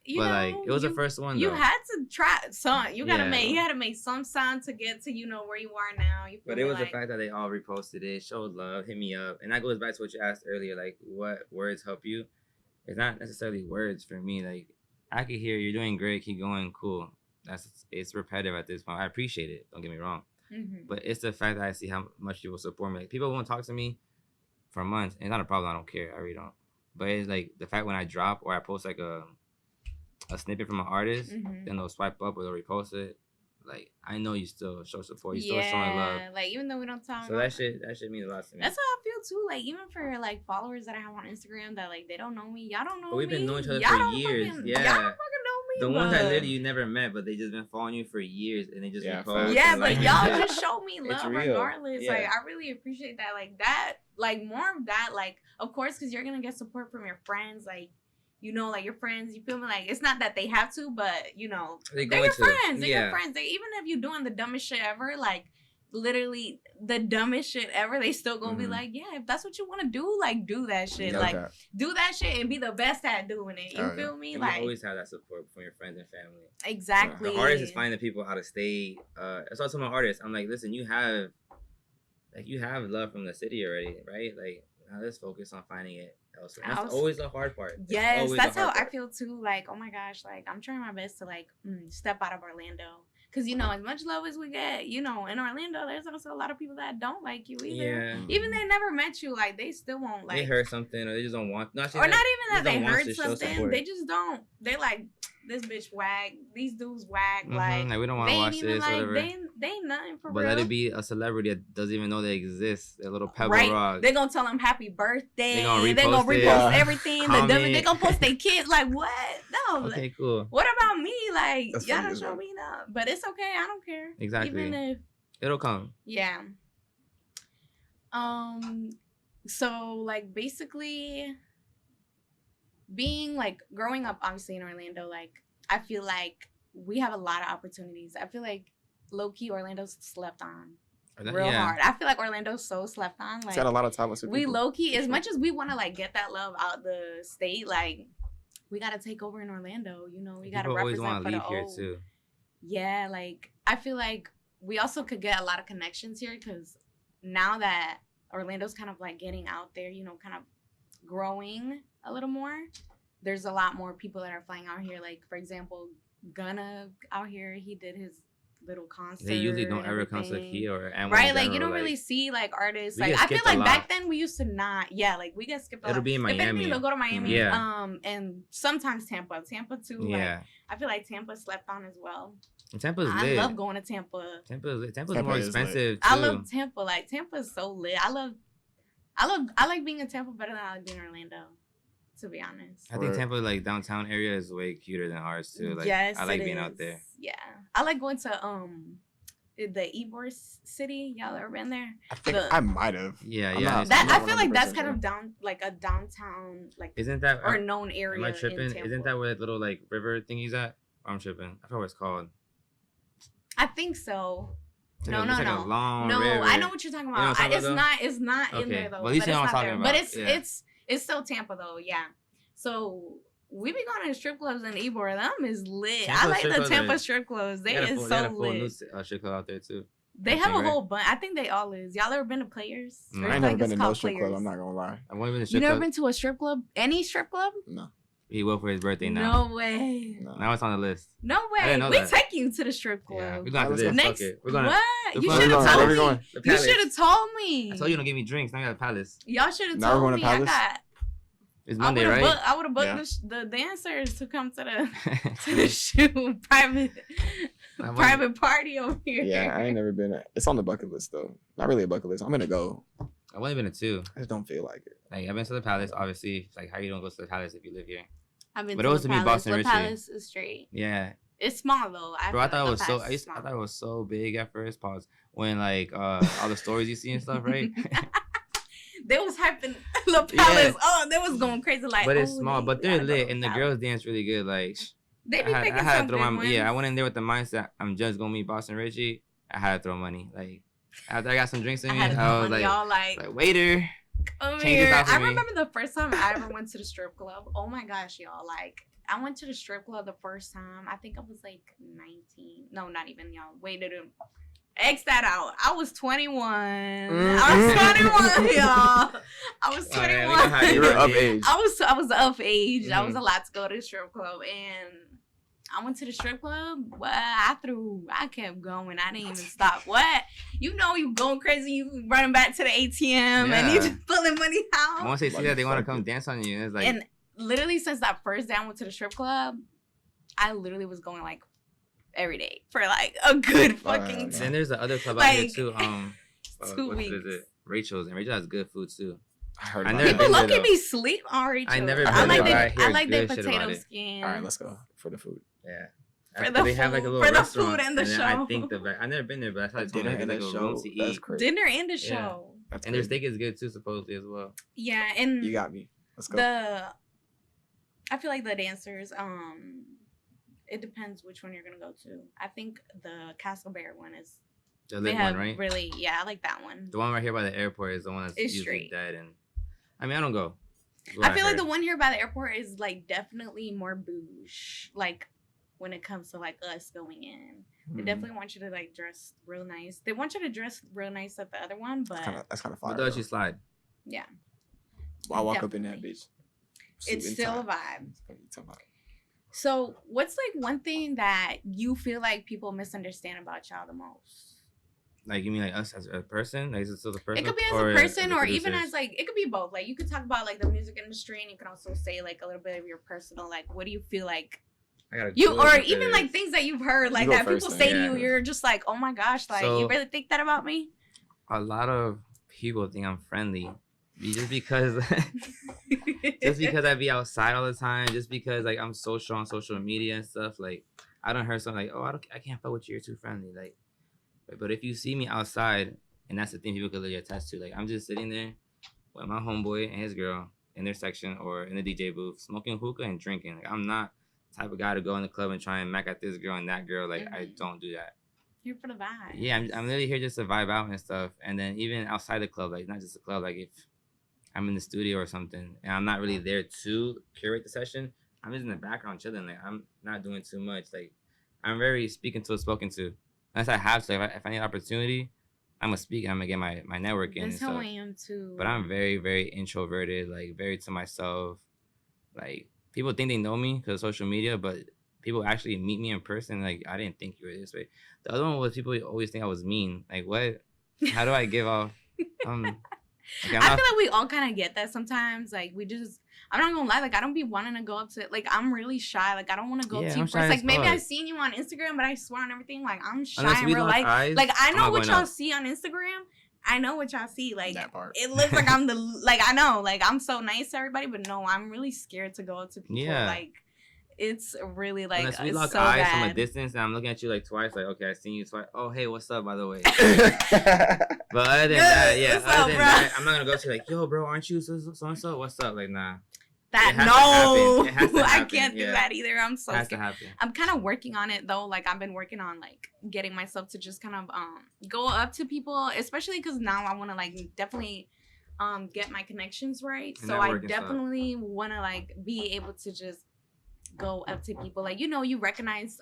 you But know, like it was the first one. You though. had to try some. You Yeah. had to make some sound to get to where you are now. You feel But me? it was like, the fact that they all reposted it, showed love, hit me up, and that goes back to what you asked earlier. Like, what words help you? It's not necessarily words for me. Like, I could hear you're doing great, keep going, cool. It's repetitive at this point. I appreciate it. Don't get me wrong. Mhm. But it's the fact that I see how much people support me. Like, people won't talk to me for months. And it's not a problem. I don't care. I really don't. But it's like the fact when I drop or I post like a snippet from an artist, Mhm. then they'll swipe up or they'll repost it. Like, I know you still show support. You still showing love. Like even though we don't talk. So that shit means a lot to me. That's how I feel too. Like even for like followers that I have on Instagram that like they don't know me. Y'all don't know me. But we've been knowing each other Y'all for don't years. Fucking, Yeah. Y'all don't fucking know me. The ones that but- literally you never met, but they just been following you for years and they just Yeah, repost. facts. Yeah, and but like y'all your shit. just show me It's love real. regardless. Yeah. Like I really appreciate that. Like that, like more of that. Like of course, because you're gonna get support from your friends. Like like your friends. You feel me? Like it's not that they have to, but They they're going your to. friends. They're Yeah. your friends. They even if you're doing the dumbest shit ever, like literally the dumbest shit ever, they still gonna be Mhm. like, yeah, if that's what you want to do, like do that shit. No Like cap. do that shit and be the best at doing it. You Oh, yeah. feel me? And Like you always have that support from your friends and family. exactly. The artist is finding people out of state. That's also my artist. I'm like, listen, you have love from the city already, right? Like now let's focus on finding it elsewhere. And that's always the hard part. It's Yes, always that's the how hard I part. feel too. Like, oh my gosh, like I'm trying my best to like step out of Orlando. Cause as much love as we get, in Orlando, there's also a lot of people that don't like you either. Yeah. Even they never met you, like they still won't like. They heard something or they just don't want. No, or not even that they don't want heard to show something. support. They just don't. They like this bitch wag. These dudes wag. Mhm, Like like we don't want they to ain't watch even this, like whatever. they ain't nothing for But real. let it be a celebrity that doesn't even know they exist. A little pebble Right, rock. they're gonna tell them happy birthday. They gonna They're gonna repost it. repost Yeah. everything. Comment. They're gonna post their kids. Like what? No. like, Okay, cool. what about me? Like That's y'all funny don't as show well. me enough, but it's okay. I don't care. Exactly. Even if It'll come. yeah. So like basically, being like growing up, obviously in Orlando, like I feel like we have a lot of opportunities. I feel like low key Orlando's slept on real Yeah. hard. I feel like Orlando's so slept on. It's Like got a lot of talented we people. low key, for as sure. much as we want to like get that love out the state, like we gotta take over in Orlando. We gotta People always represent want for to the leave here O. too. Yeah, like I feel like we also could get a lot of connections here because now that Orlando's kind of like getting out there, kind of growing a little more. There's a lot more people that are flying out here. Like for example, Gunna out here, he did his little concert. They usually don't and ever come to everything. here or and Right, like you don't really see like artists. we Like get I feel skipped a like back lot. then we used to not. Yeah, like we get skipped a It'll lot. be in If anything, Miami. they'll go to Miami. Yeah. And sometimes Tampa too. Like, Yeah. I feel like Tampa slept on as well. And Tampa's I lit. love going to Tampa. Tampa's lit. Tampa's Tampa more is lit. expensive too. I love Tampa. Like Tampa's so lit. I like being in Tampa better than I like being in Orlando. to be honest. I think Tampa, like, downtown area is way cuter than ours, too. Like, Yes, I like it being is. out there. Yeah. I like going to the Ybor City. Y'all ever been there? I think I might have. Yeah, I'm yeah. not- That I'm not I feel like that's 100% kind sure. of down like a downtown like Isn't that... or known area. Am I tripping? In Tampa. Isn't that where that little, like, river thingy's at? I'm tripping. I forgot what it's called. I think so. It's No, like no, it's like no. a long No, river. I know what you're talking You know about. what I'm talking about, It's not in Okay. there though. Well, at least but you know it's what I'm not talking there. about. But Yeah. it's still Tampa though. Yeah. So we be going to strip clubs in Ybor. Them is lit. Tampa I like strip the clubs Tampa are- strip clubs. They had a is full- so had a full lit. new strip club out there, too. They I have think, a right? whole bunch. I think they all is. Y'all ever been to Players? No. Or I ain't like never been it's to no called strip club. Players? I'm not gonna lie. I've only been to You strip never club. been to a strip club? Any strip club? No. He will for his birthday now. No way. No. Now it's on the list. No I way. didn't know We that. take you to the strip club. Yeah, we're going to Let's this. go. Next, Fuck it. We're gonna. what? the You fun- should have Where told we me. going? The You Palace. should have told me. I told you don't give me drinks. Now I got a palace. Y'all should have Now we're told going to me. I Palace? got. It's Monday, right? I would have booked Yeah. the dancers to come to the shoot private party over here. Yeah, I ain't never been. It's on the bucket list though. Not really a bucket list. I'm gonna go. I've only been to 2. I just don't feel like it. Like, I've been to the palace, obviously. Like, how you don't go to the palace if you live here? I've been But to it was the to me Palace. Boston The Richie. Palace is straight. Yeah. It's small though. Bro, I feel thought it like was the so. Palace is small. I thought it was so big at first. Pause. When like all the stories you see and stuff, right? They was hyping the Palace. Oh, they was going crazy. Like, but it's oh, small. they But they're gotta go lit, to and the Palace. girls dance really good. Like, They be picking I had some to throw good my yeah. I ones. went in there with the mindset I'm just gonna meet Boston Richie. I had to throw money. Like after I got some drinks in I me, had to I was money, y'all like waiter. come change this here. out for I me. remember the first time I ever went to the strip club. Oh my gosh, y'all! Like I went to the strip club the first time. I think I was like 19. No, not even y'all. Wait, X that out. I was 21. I was 21, y'all. I was 21. Oh, yeah, we know how You were of age. I was of age. I was Mhm. allowed to go to the strip club, and I went to the strip club. Well, I kept going. I didn't even stop. What? You know, you going crazy. You running back to the ATM, and you Yeah. just pulling money out. Once they see that, they want to come Motherfucker. dance on you. It's like And literally, since that first day I went to the strip club, I literally was going like every day for like a good fucking. then there's the other club out here Like, too. 2 what weeks. is it? Rachel's, and Rachel has good food too. I heard I about never that. People been there, look at though. me sleep on Rachel. I never been I like there, they, but I I hear like their good shit potato about it. skin. All right, let's go for the food. Yeah. For After the they have like a food- little for the restaurant, food and the then show. I think I've never been there, but that's how it's Dinner like, and like a a show. room to That's eat. crazy. Dinner and the Yeah. show. That's And their crazy. steak is good too, supposedly as well. Yeah, and You got me. Let's go. I feel like the dancers, it depends which one you're gonna go to. I think the Castle Bear one is The they lit have one, right? really I like that one. The one right here by the airport is the one that's It's usually straight. dead. And I mean, I don't go. Is what I feel like the heard. one here by the airport is like definitely more bouge. Like when it comes to like us going in, they Mhm. definitely want you to like dress real nice. They want you to dress real nice at the other one, but That's kind of fire. But does though. you slide? yeah, I walk up in that definitely. bitch. suit it's and still a tie. vibe. What are you talking about? So, what's like one thing that you feel like people misunderstand about y'all the most? Like you mean like us as a person? Like is it still the person? It could be as or a person, the or even producers? as like it could be both. Like you could talk about like the music industry, and you can also say like a little bit of your personal. Like, what do you feel like I gotta you, do it or because- even like things that you've heard, like go that first people then. say to Yeah. you, you're just like, oh my gosh, like So- you really think that about me? a lot of people think I'm friendly. Just because I be outside all the time, just because like I'm social on social media and stuff, like I don't heard something like, oh, I can't fuck with you, you're too friendly. Like, but if you see me outside, and that's the thing people could really attest to, like I'm just sitting there with my homeboy and his girl in their section or in the DJ booth, smoking hookah and drinking. Like I'm not the type of guy to go in the club and try and mac at this girl and that girl. Like I Mhm. don't do that. Here for the vibe. Yeah, I'm literally here just to vibe out and stuff. And then even outside the club, like not just the club, like if I'm in the studio or something and I'm not really there to curate the session, I'm just in the background chilling. Like I'm not doing too much. Like I'm very speaking to, spoken to. Unless I have to. If I need opportunity, I'm gonna speak. I'm gonna get my network in and That's how stuff. I am too. But I'm very, very introverted. Like very to myself. Like people think they know me because of social media, but people actually meet me in person. Like I didn't think you were this way. The other one was people always think I was mean. Like what? How do I give off? Okay, I feel like we all kind of get that sometimes. Like we just, I'm not gonna lie. Like I don't be wanting to go up to. Like I'm really shy. Like I don't want to go Yeah, to you I'm first. shy as Like maybe fuck. I've seen you on Instagram, but I swear on everything. Like I'm shy Unless in we real lock life. eyes, Like I I'm know not what going y'all up. see on Instagram, I know what y'all see. Like, That part. it looks like I'm the, like, I know, like, I'm so nice to everybody, but no, I'm really scared to go up to people. Yeah. Like, it's really, like, Unless we it's lock so eyes bad. from a distance and I'm looking at you like twice, like, okay, I seen you twice. Oh, hey, what's up, by the way? But other than that, yeah, What's other up, than bro? that, I'm not gonna go to like, yo, bro, aren't you so-and-so? What's up? Like, nah. That, It has to no, happen. It has to I happen, can't do yeah. that either. I'm so It has to scared. happen. I'm kind of working on it though. Like I've been working on like getting myself to just kind of go up to people, especially because now I want to like definitely get my connections right. So I Networking definitely want to like be able to just go up to people. Like you recognize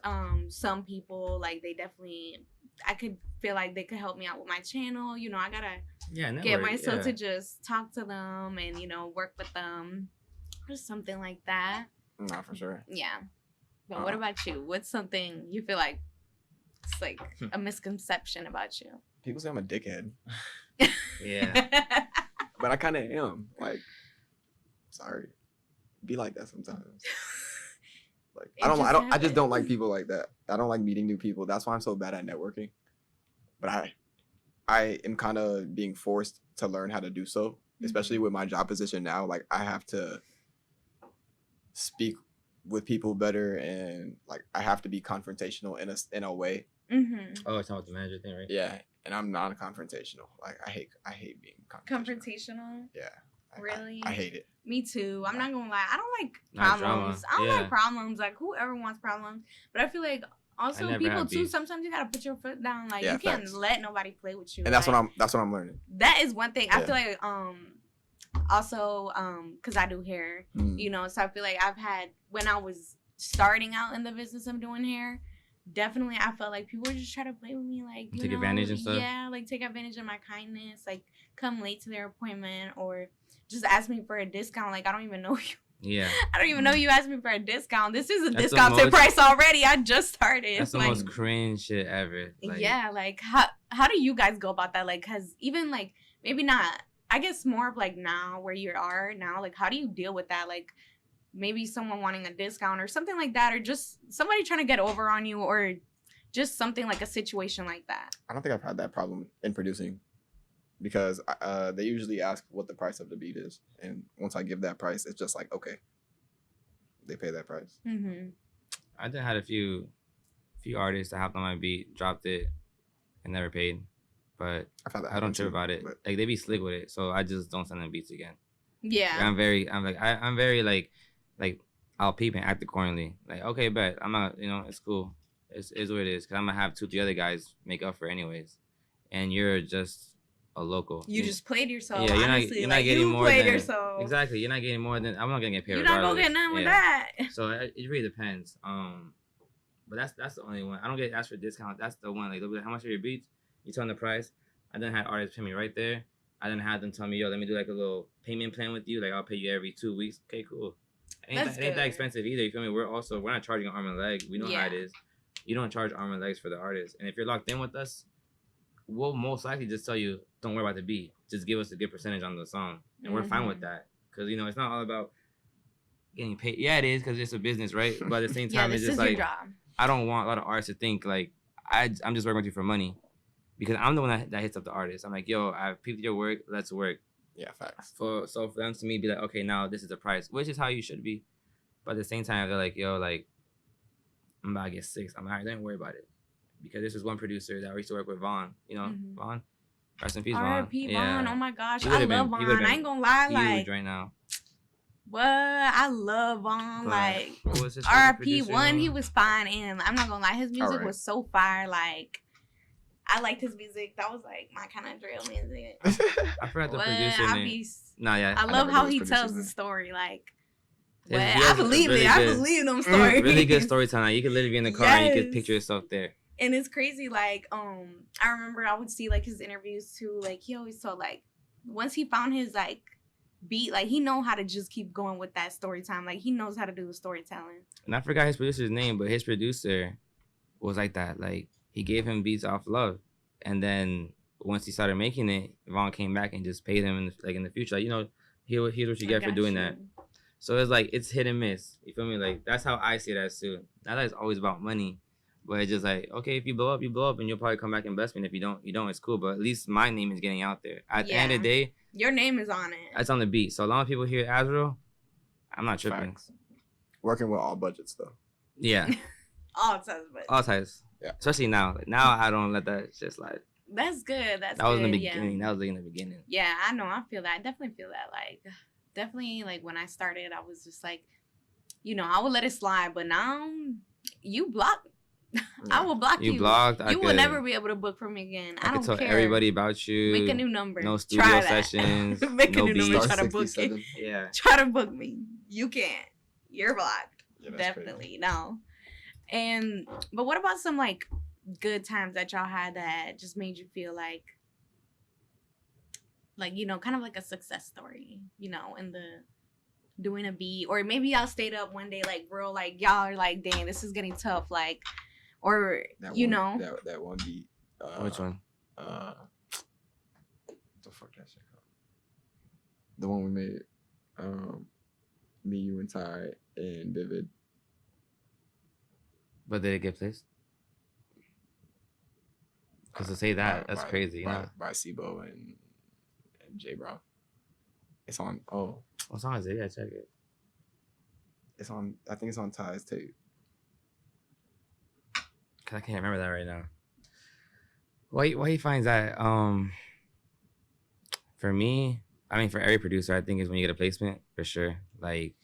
some people, like they definitely, I could feel like they could help me out with my channel. I gotta get myself to just talk to them and work with them. Or something like that. Nah, for sure. Yeah. But what about you? What's something you feel like it's like a misconception about you? People say I'm a dickhead. Yeah. But I kind of am. Like, sorry. Be like that sometimes. Like, I just don't like people like that. I don't like meeting new people. That's why I'm so bad at networking. But I am kind of being forced to learn how to do so, especially with my job position now. Like, I have to speak with people better, and like I have to be confrontational in a way. Mm-hmm. Oh, it's not the manager thing, right? Yeah, and I'm non-confrontational. Like I hate being confrontational. Yeah. Really? I hate it. Me too. I'm not gonna lie. I don't like Not problems. drama. I don't Yeah. like problems. Like whoever wants problems. But I feel like also never people have too. beef. Sometimes you gotta put your foot down. Like Yeah, you can't facts. let nobody play with you. And that's like, what I'm learning. That is one thing. I Yeah. feel like also because I do hair, so I feel like I've had, when I was starting out in the business of doing hair, definitely I felt like people would just try to play with me, like Take advantage and stuff. Yeah, like take advantage of my kindness, like come late to their appointment or just ask me for a discount. Like I don't even know you. Yeah. I don't even know you asked me for a discount. This is a That's the discounted most- price already. I just started. That's the like, most cringe shit ever. Like, yeah, like how do you guys go about that? Like, cause even like maybe not. I guess more of like now where you are now. Like, how do you deal with that? Like, maybe someone wanting a discount or something like that, or just somebody trying to get over on you, or just something like a situation like that. I don't think I've had that problem in producing, because they usually ask what the price of the beat is, and once I give that price, it's just like, okay, they pay that price. Mm-hmm. I done had a few artists that hopped on my beat, dropped it, and never paid. But I've had that I don't happen trip too, about it. but- Like they be slick with it, so I just don't send them beats again. Yeah. I'm very like I'll peep and act accordingly. Like, okay, bet I'm not, it's cool. It's what it is. Cause I'm gonna have 2-3 other guys make up for it anyways, and you're just a local. You just played yourself. Yeah, honestly. you're like, not getting you more played than yourself. exactly. You're not getting more than I'm not gonna get paid. You're not gonna regardless. get none with Yeah. that. So it really depends. But that's the only one. I don't get asked for discount. That's the one. Like they'll be like, how much are your beats? You tell them the price. I done had artists pay me right there. I done had them tell me, yo, let me do like a little payment plan with you. Like I'll pay you every 2 weeks. Okay, cool. It ain't that good. expensive either. You feel me? We're not charging arm and leg. We know how it is. You don't charge arm and legs for the artist. And if you're locked in with us, we'll most likely just tell you, don't worry about the beat. Just give us a good percentage on the song. And we're fine with that. Because, it's not all about getting paid. Yeah, it is because it's a business, right? But at the same time, this it's just is like, your job. I don't want a lot of artists to think like, I'm just working with you for money. Because I'm the one that hits up the artist. I'm like, yo, I've peeped your work. Let's work. Yeah, facts. So for them to me be like, okay, now this is the price, which is how you should be. But at the same time, they're like, yo, like, I'm about to get 6. I'm like, don't worry about it. Because this is one producer that I used to work with, Vaughn. Vaughn? Rest in peace, Vaughn. R.I.P. Vaughn. Oh my gosh. He I would've love been- he Vaughn. would've I ain't gonna lie. Huge Like, right now. what? I love Vaughn. But Like, what was his fucking R.I.P. producer One, name? he was fine. And I'm not gonna lie, his music Alright. was so fire. Like, I liked his music. That was like my kind of drill music. I forgot the What? producer I name. be, Nah, yeah. I never love knew how his he producer's tells the name. story. Like, He what? has I a believe really it. I good- believe them stories. Really good storytelling. You could literally be in the car and you could Yes. picture yourself there. And it's crazy, like, I remember I would see, like, his interviews, too. Like, he always told, like, once he found his, like, beat, like, he know how to just keep going with that story time. Like, he knows how to do the storytelling. And I forgot his producer's name, but his producer was like that. Like, he gave him beats off love. And then once he started making it, Vaughn came back and just paid him, in the future. Like, here's what you get for doing that. So it's like, it's hit and miss. You feel me? Like, that's how I see it as, too. Not that it's always about money. But it's just like, okay, if you blow up, you blow up, and you'll probably come back and bless me. And if you don't, you don't. It's cool. But at least my name is getting out there. At the end of the day, your name is on it. It's on the beat. So a lot of people hear Azrael. I'm not tripping. Facts. Working with all budgets though. Yeah. All types. All types. Yeah. Especially now. Like, now I don't let that shit slide. That's good. That was in the beginning. That was like in the beginning. Yeah, I know. I feel that. I definitely feel that. Like, definitely, like, when I started, I was just like, you know, I would let it slide. But now, you block. Yeah. I will block you. You blocked. You will never be able to book from me again. I don't tell care. Everybody about you. Make a new number. No studio sessions. Make a new beats. number. Try to book it. Yeah. Try to book me. You can't. You're blocked. Yeah, Definitely. Crazy. No. But what about some, like, good times that y'all had that just made you feel like, you know, kind of like a success story, you know, in the doing a beat, or maybe y'all stayed up one day, like, real, like, y'all are like, dang, this is getting tough, like, or, that you one, know. That one beat. Which one? What the fuck that shit called? The one we made. Me, you, and Ty, and Vivid. But did it get placed? Because to say that, that's crazy. By Sibo and J Bro. It's on. Oh, what song is it? Yeah, check it. It's on. I think it's on Ty's tape. Cause I can't remember that right now. Why he finds that? For me, I mean, for every producer, I think is when you get a placement for sure. Like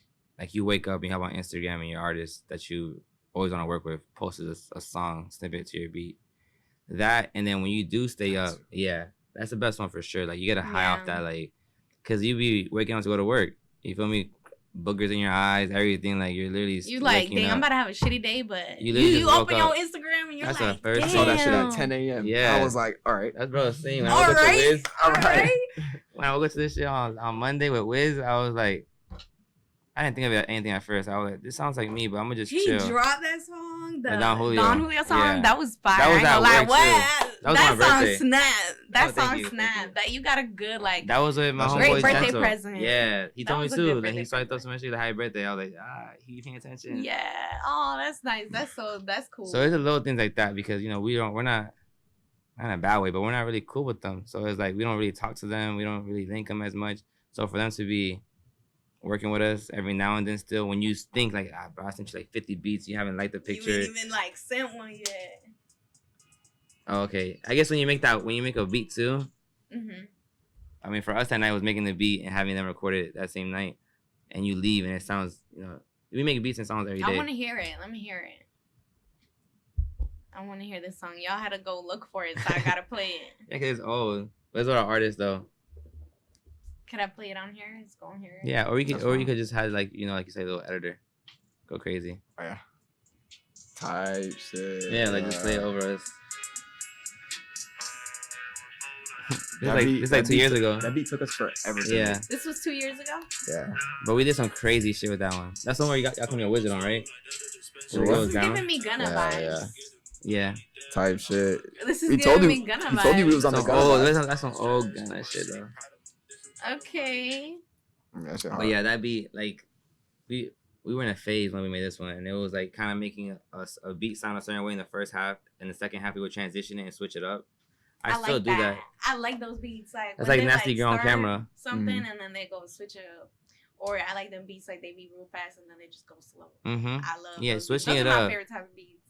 you wake up and you have on Instagram and your artist that you always want to work with posted a song snippet to your beat. That, and then when you do stay up, yeah, that's the best one for sure. Like, you get a high off that, like, because you be waking up to go to work. You feel me? Boogers in your eyes, everything. Like, you're literally you like, dang, up. I'm about to have a shitty day, but you open your Instagram and you're that's like, first damn. I saw that shit at 10 a.m. Yeah. I was like, all right. That's bro saying. When All I woke up to right. Wiz, All right. when I woke up to this shit on Monday with Wiz, I was like, I didn't think of it anything at first. I was like, this sounds like me, but I'm gonna just chill. He dropped that song, the Don Julio song. Yeah. That was fire. That was I ain't gonna lie. work, What? That was my song birthday. snap. That Oh, thank song you, snap. thank you. That you got a good, like, That was with my Great homeboy birthday Denzel. present. Yeah, he That told me was a too. good Then birthday he started throwing some shit to happy birthday. I was like, he paying attention. yeah. Oh, that's nice. That's cool. So it's a little things like that because, you know, we're not in a bad way, but we're not really cool with them. So it's like we don't really talk to them. We don't really link them as much. So for them to be working with us every now and then still, when you think like, bro, I sent you like 50 beats, you haven't liked the picture. You ain't even like sent one yet. Oh, okay. I guess when you make a beat too, Mm-hmm. I mean, for us that night was making the beat and having them record it that same night, and you leave and it sounds, you know, we make beats and songs every day. I want to hear it. Let me hear it. I want to hear this song. Y'all had to go look for it, so I gotta play it. Yeah, cause it's old. But it's with our artists though. Could I play it on here? Let's go on here. Yeah, or you could just have like, you know, like you say, a little editor, go crazy. Oh, yeah. Type shit. Yeah, like just play it over us. That beat- It's like that 2 beat years took- ago. That beat took us forever. To Yeah, make. This was 2 years ago. Yeah. but we did some crazy shit with that one. That's the one where y'all come your wizard on, right? So Where it what? goes This is down. giving me Gunna Yeah, vibes. yeah. Yeah. Type shit. This is We told giving you. me Gunna We vibes. told you we was on the Some Gunna old, vibes. that's some old Gunna shit though. Okay. That shit But hard. yeah, that beat, like, we were in a phase when we made this one, and it was like kind of making a beat sound a certain way in the first half, and the second half we would transition it and switch it up. I still like do that. I like those beats. Like That's when like they, Nasty Girl on start camera. Something Mhm. and then they go switch it up. Or I like them beats like they be real fast and then they just go slow. Mm-hmm. I love Yeah, those switching beats. it Those are my up. favorite type of beats.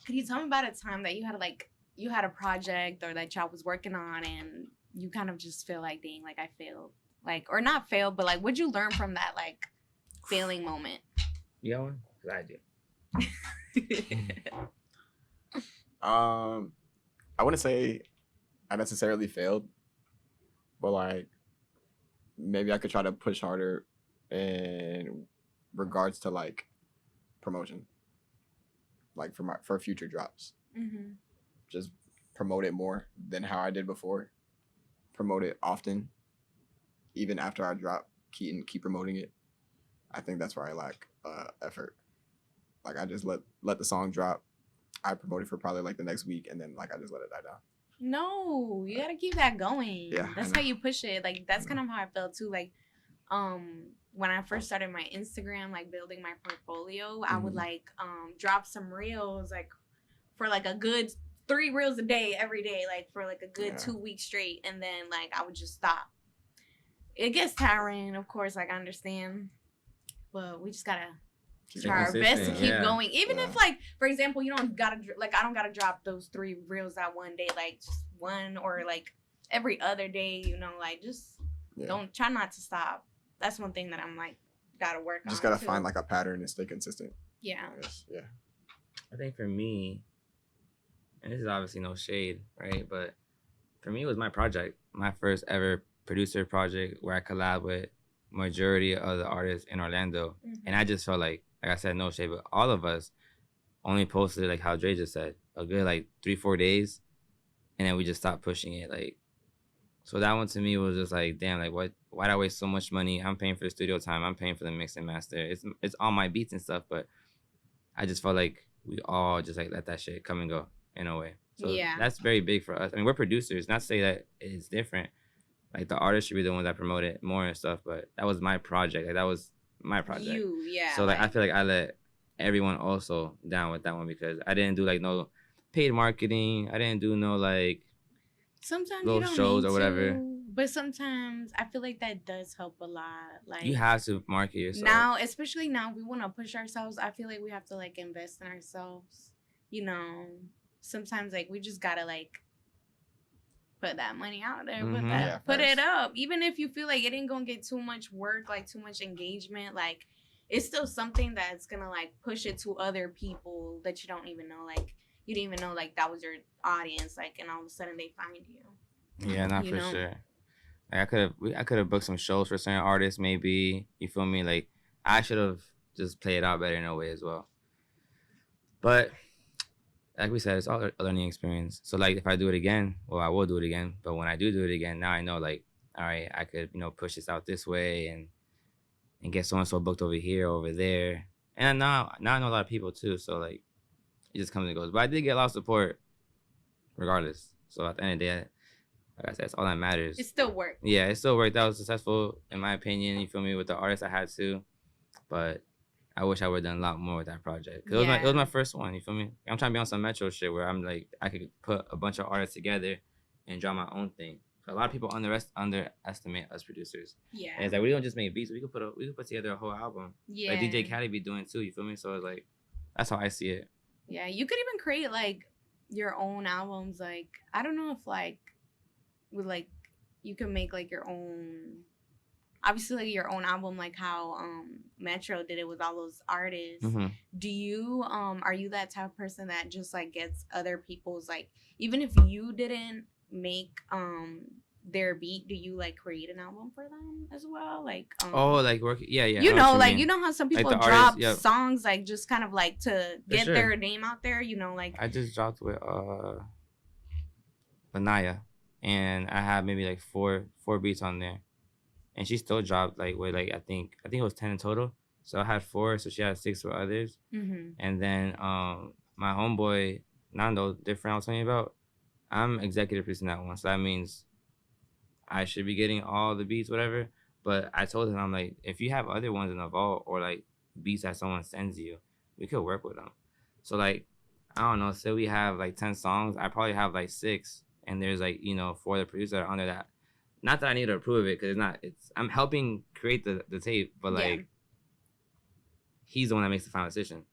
Could you tell me about a time that you had a project or that y'all was working on and you kind of just feel like, dang, like I failed, like, or not failed, but like, what'd you learn from that like failing moment? You got one? 'Cause I do. I wouldn't say I necessarily failed, but like maybe I could try to push harder in regards to like promotion, like for future drops. Mm-hmm. Just promote it more than how I did before. Promote it often, even after I drop. Keep promoting it. I think that's where I lack effort. Like I just let the song drop. I promote it for probably like the next week, and then like I just let it die down. No, you gotta keep that going. Yeah, That's I know. how you push it. Like that's kind of how I felt too. Like, when I first started my Instagram, like building my portfolio, I would like drop some reels like for like a good 3 reels a day every day, like for like a good 2 weeks straight, and then like I would just stop. It gets tiring, of course, like I understand, but we just gotta try our best to keep going. Even if, like, for example, you don't gotta, like, I don't gotta drop those 3 reels that one day, like, just one, or, like, every other day, you know, like, just don't, try not to stop. That's one thing that I'm, like, gotta work on. Just gotta find, like, a pattern and stay consistent. Yeah. Yeah. I think for me, and this is obviously no shade, right? But for me, it was my project, my first ever producer project where I collab with majority of the artists in Orlando. And I just felt like I said, no shade, but all of us only posted, like how Dre just said, a good like 3-4 days, and then we just stopped pushing it. Like, so that one to me was just like, damn, like why'd I waste so much money? I'm paying for the studio time, I'm paying for the mix and master. It's all my beats and stuff, but I just felt like we all just like let that shit come and go in a way. So that's very big for us. I mean, we're producers, not to say that it's different. Like, the artists should be the ones that promote it more and stuff, but that was my project. Like, that was my project. So, like, I feel like I let everyone also down with that one because I didn't do, like, no paid marketing. I didn't do no, like, sometimes little you don't shows need or whatever. To, but sometimes I feel like that does help a lot. Like, you have to market yourself. Now, especially now, we want to push ourselves. I feel like we have to, like, invest in ourselves. You know, sometimes, like, we just gotta, like, put that money out there, put it up. Even if you feel like it ain't gonna get too much work, like too much engagement, like it's still something that's gonna like push it to other people that you don't even know. Like you didn't even know like that was your audience, like, and all of a sudden they find you. Yeah, not for sure. Like I could have booked some shows for certain artists, maybe. You feel me? Like I should have just played it out better in a way as well. But like we said, it's all a learning experience. So, like, if I do it again, well, I will do it again. But when I do it again, now I know, like, all right, I could, you know, push this out this way and get so-and-so booked over here, over there. And now I know a lot of people, too. So, like, it just comes and goes. But I did get a lot of support regardless. So, at the end of the day, like I said, it's all that matters. It still worked. Yeah, it still worked. That was successful, in my opinion. You feel me? With the artists I had to. But I wish I would have done a lot more with that project. Cause it was my first one, you feel me? I'm trying to be on some Metro shit where I'm like, I could put a bunch of artists together and draw my own thing. A lot of people underestimate us producers. Yeah. And it's like, we don't just make beats, we could put together a whole album. Yeah. Like DJ Khaled be doing too, you feel me? So it's like, that's how I see it. Yeah, you could even create like your own albums. Like, I don't know if like, with like, you can make like your own, obviously like your own album, like how Metro did it with all those artists. Do you are you that type of person that just like gets other people's, like, even if you didn't make their beat, do you like create an album for them as well? Like like work, yeah, you know, like you know how some people like drop artists, songs like just kind of like to get their name out there, you know, like I just dropped with Lanaya, and I have maybe like four beats on there. And she still dropped like with like I think it was 10 in total. So I had 4, so she had 6 for others. And then my homeboy Nando, different I was telling you about, I'm executive producing that one. So that means I should be getting all the beats, whatever. But I told him, I'm like, if you have other ones in the vault or like beats that someone sends you, we could work with them. So like, I don't know, say we have like 10 songs, I probably have like 6, and there's like, you know, 4 of the producers that are under that. Not that I need to approve it, because I'm helping create the tape, but like he's the one that makes the final decision.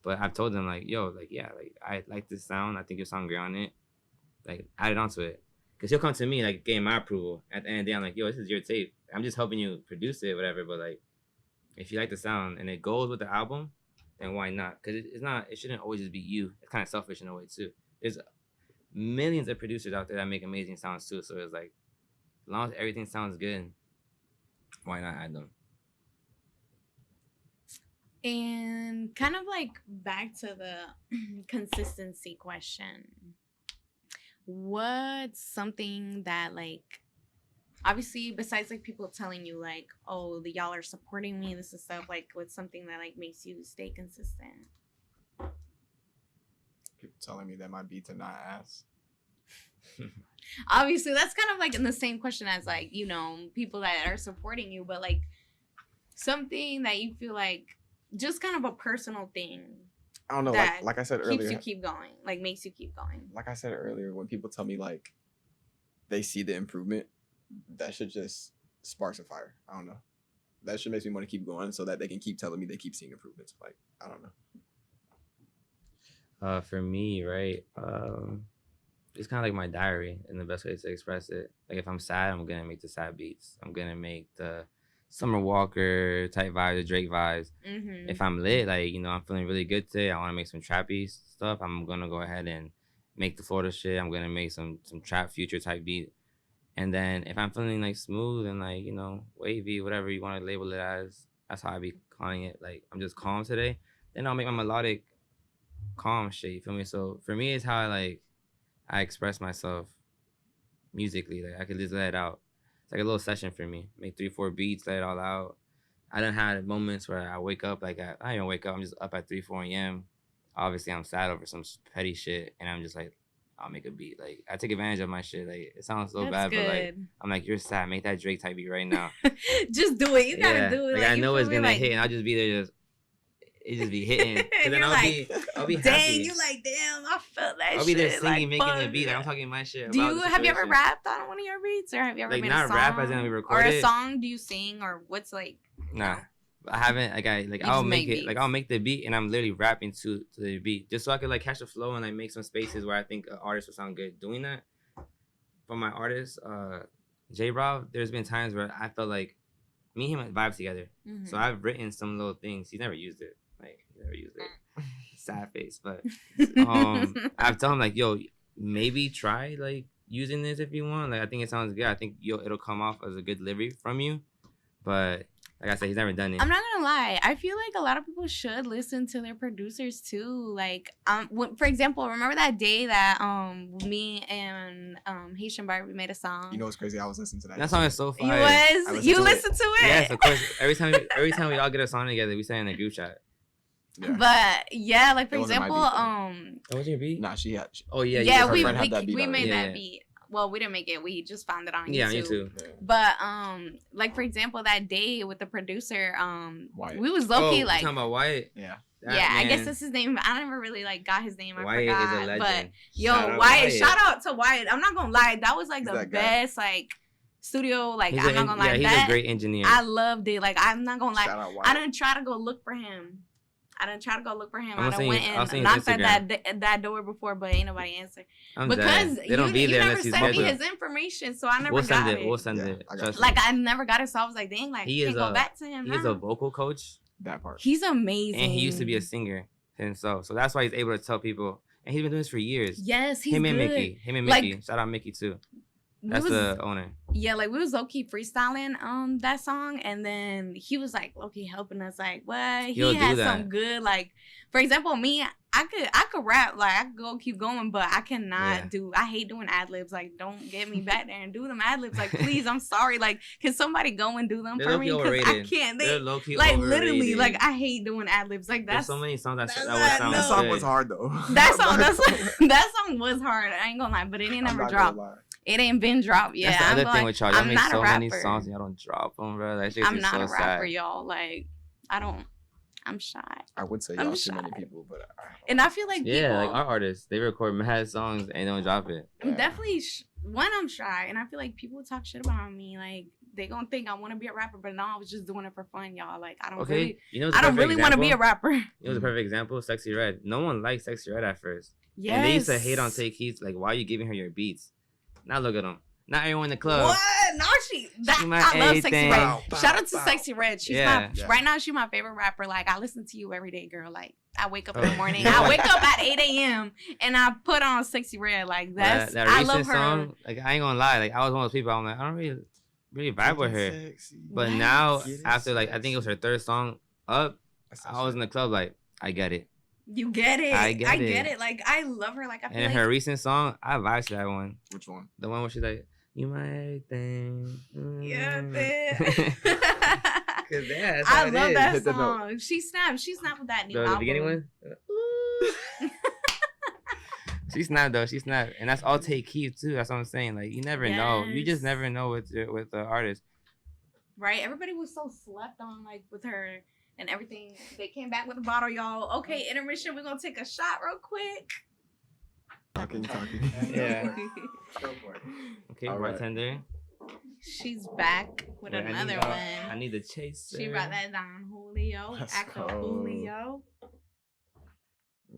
But I've told him like, yo, like, yeah, like I like this sound, I think your sound great on it, like add it onto it. Because he'll come to me like getting my approval. At the end of the day, I'm like, yo, this is your tape, I'm just helping you produce it, whatever. But like, if you like the sound and it goes with the album, then why not? Because it shouldn't always just be you. It's kind of selfish in a way too. There's millions of producers out there that make amazing sounds too, so it's like, as long as everything sounds good, why not add them? And kind of like back to the consistency question. What's something that like, obviously besides like people telling you like, oh, y'all are supporting me, this is stuff, like what's something that like makes you stay consistent? People telling me that my beats are not ass. Obviously that's kind of like in the same question as like, you know, people that are supporting you, but like something that you feel like just kind of a personal thing I don't know. that Like I said keeps earlier, you keep going, like makes you keep going. like I said earlier, when people tell me like they see the improvement, that should just sparks a fire. I don't know. That should make me want to keep going so that they can keep telling me they keep seeing improvements. Like, I don't know. For me, right? It's kind of like my diary, and the best way to express it. Like if I'm sad, I'm gonna make the sad beats. I'm gonna make the Summer Walker type vibes, the Drake vibes. Mm-hmm. If I'm lit, like I'm feeling really good today, I want to make some trappy stuff. I'm gonna go ahead and make the Florida shit. I'm gonna make some trap future type beat. And then if I'm feeling like smooth and like wavy, whatever you want to label it as, that's how I be calling it. Like I'm just calm today. Then I'll make my melodic, calm shit. You feel me? So for me, it's how I express myself musically. Like I could just let it out. It's like a little session for me. Make 3-4 beats, let it all out. I done had moments where I wake up I don't even wake up. I'm just up at 3-4 a.m. Obviously, I'm sad over some petty shit, and I'm just like, I'll make a beat. Like I take advantage of my shit. Like it sounds so bad, good. but like I'm like, you're sad. Make that Drake type beat right now. Just do it. You gotta do it. Like I know it's gonna like, hit, and I'll just be there it just be hitting. And then I'll be dang, happy. you like, damn, I felt that shit. I'll be there singing, like, making the beat. Like, I'm talking my shit. Have you ever rapped on one of your beats, or have you ever like made not a song? rap as in we record or it? a song? Do you sing, or what's like? Nah, I haven't. I'll make it. Like I'll make the beat, and I'm literally rapping to the beat, just so I could like catch the flow and like make some spaces where I think an artist would sound good doing that. For my artist, J Rob, there's been times where I felt like me and him vibe together. Mm-hmm. So I've written some little things. He's never used it. Like he never used it. Sad face, but I've told him like, yo, maybe try like using this if you want. Like I think it sounds good. I think it'll come off as a good delivery from you. But like I said, he's never done it. I'm not gonna lie. I feel like a lot of people should listen to their producers too. Like, for example, remember that day that me and Haitian Barbie made a song. You know what's crazy? I was listening to that. That song is so fire. You listened to it? Yes, of course. Every time we all get a song together, we say in a group chat. Yeah. But yeah, like for It wasn't my example, beat, Oh, what's your beat? Nah, she had. Oh yeah. yeah, her we friend had that beat already. made Yeah. that beat. Well, we didn't make it. We just found it on YouTube. Yeah, on YouTube. Yeah. But like for example, that day with the producer, Wyatt. we was low key like, talking about Wyatt. Yeah. I guess that's his name. I never really like got his name. I Wyatt forgot. is a legend. But yo, Shout out Wyatt, shout out to Wyatt. I'm not gonna lie, that was like He's the that guy. best like studio. Like He's I'm not gonna lie, he's that a great engineer. I loved it. Like I'm not gonna lie, Shout out Wyatt. I didn't try to go look for him. I done I'll done went send and you knocked his at that door before, but ain't nobody answered. I'm Because dead. They don't be you there never unless he's sent me scheduled. his information, so I never We'll got send it. We'll send Yeah, it. I got Trust you. me. Like I never got it, so I was like, dang, like He can't is go a- back to him. He's now. a vocal coach, That part. He's amazing, and he used to be a singer himself. So that's why he's able to tell people. And he's been doing this for years. Yes, he's Him and good. Mickey. Like, Shout out Mickey too. We That's was- the owner. Yeah, like we was low key freestyling that song, and then he was like low key helping us. Like what He'll he do had that. some good like, for example, me. I could rap, like I could go keep going, but I cannot Yeah. I hate doing ad libs. Like don't get me back there and do them ad libs. Like please, I'm sorry. Like can somebody go and do them They're for low-key me? Because I overrated. can't. They're low key Like overrated. literally, like I hate doing ad libs. Like There's that's so many songs that that's would what- sound no. That song good. was hard though. that song was hard. I ain't gonna lie, but it ain't I'm never not gonna dropped. lie. It ain't been dropped yet. That's the I'm other thing like, with y'all. Y'all I'm make not so a many rapper. songs and y'all don't drop them, bro. That shit I'm is not so a rapper, sad. y'all. Like I don't. I'm shy. I would say I'm y'all too many shy. people, but And I feel like Yeah, people, like our artists, they record mad songs and don't drop it. I'm definitely I'm shy, and I feel like people talk shit about me. Like they gonna think I want to be a rapper, but no, I was just doing it for fun, y'all. Like I don't Okay, really, you know what's I a don't perfect really want to be a example? rapper. You know what's a perfect example? Sexy Red. No one liked Sexy Red at first. Yes. And they used to hate on Take Heat. Like, why are you giving her your beats? Now look at them. Not everyone in the club. What? No, She my I love Sexy everything. Red. Bow, bow, Shout out to bow. Sexy Red. She's Yeah. right now. She's my favorite rapper. Like I listen to you every day, girl. Like I wake up in the Oh. morning. I wake up at 8 a.m. and I put on Sexy Red. Like that's that I recent love her. song, like I ain't gonna lie, like I was one of those people. I'm like, I don't really vibe with her. Sexy. But What? now, Get it after like I think it was her third song up, That's I was in the club like, I get it. You get it. I get it. Like I love her. Like I feel And like her recent song, I vibe to that one. Which one? The one where she's like, "You my everything." yeah, Mm. man. Cause yeah, that's how I it love is. that Hit the note. song. She snapped. She snapped with that new The album. beginning one. She snapped though. She snapped, and that's all Take Keith too. That's what I'm saying. Like you never know. You just Yes. never know with the artist. right? Everybody was so slept on, like, with her and everything. They came back with a bottle, y'all. Okay, intermission. We're gonna take a shot real quick. Talking. Yeah. Go for it. Okay, All right. bartender. She's back with Wait, another I one. need the chaser. She brought that Don Julio. Let's Acto go. Julio.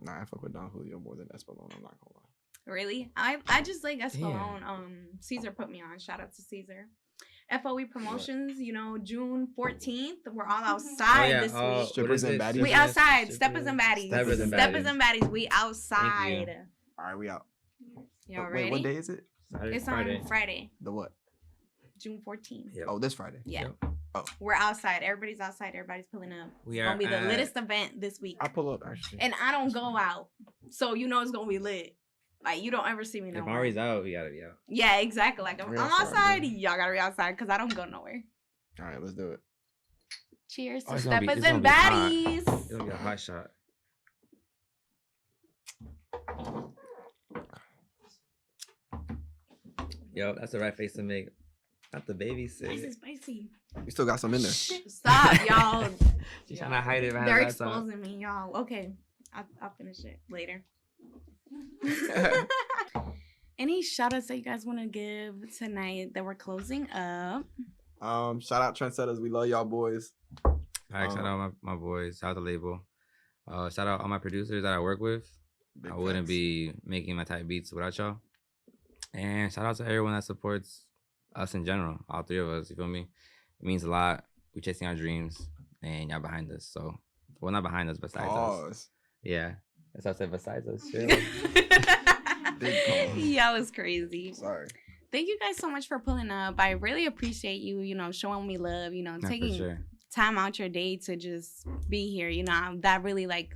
Nah, I fuck with Don Julio more than Espolón. I'm not gonna lie. Really? I just like Espolón. Caesar put me on. Shout out to Caesar. FOE Promotions, you know, June 14th. We're all outside this week. Strippers and baddies. We outside. Steppers and baddies. Steppers and Steppers baddies. and baddies. We outside. All right, we out. Y'all Wait, ready? what day is it? It's on Friday, The what? June 14th. Yep. Oh, this Friday. Yeah. Yep. We're outside. Everybody's outside. Everybody's pulling up. We It's are gonna be the at- littest event this week. I pull up actually. And I don't go out. So you know it's gonna be lit. Like you don't ever see me If nowhere. Mari's out, we gotta be out. Yeah, exactly. Like I'm We outside, outside, y'all gotta be outside because I don't go nowhere. All right, let's do it. Cheers Oh, to it's gonna be- Steppers it's gonna and be hot. Baddies. It'll be a hot shot. Yo, that's the right face to make. Not the baby Nice sit. and spicy. We still got some in there. Stop, y'all. She's trying to hide it behind They're that side. exposing me, y'all. Okay, I'll finish it later. Any shout outs that you guys want to give tonight that we're closing up? Shout out Trensettaz. We love y'all boys. All right, shout out my boys. Shout out the label. Shout out all my producers that I work with. Big I wouldn't facts. be making my type beats without y'all. And shout out to everyone that supports us in general, all three of us. You feel me? It means a lot. We chasing our dreams, and y'all behind us. So, well, not behind us, besides us. Pause. Yeah, that's what I said. Besides us, chill. Big pause. Y'all was crazy. Sorry. Thank you guys so much for pulling up. I really appreciate you, you know, showing me love, you know, Nah, for taking sure. time out your day to just be here. You know, that really like,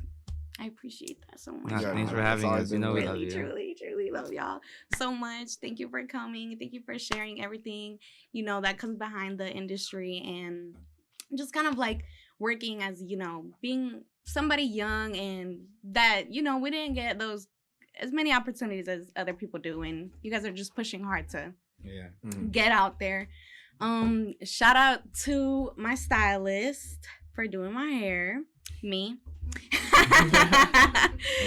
I appreciate that so much. Nah, Yeah, thanks for man, having it's us. always You know we been love Really, you. truly love y'all so much. Thank you for coming. Thank you for sharing everything, you know, that comes behind the industry and just kind of like working as, you know, being somebody young and that, you know, we didn't get those as many opportunities as other people do. And you guys are just pushing hard to Yeah. get out there. Shout out to my stylist for doing my hair. Me.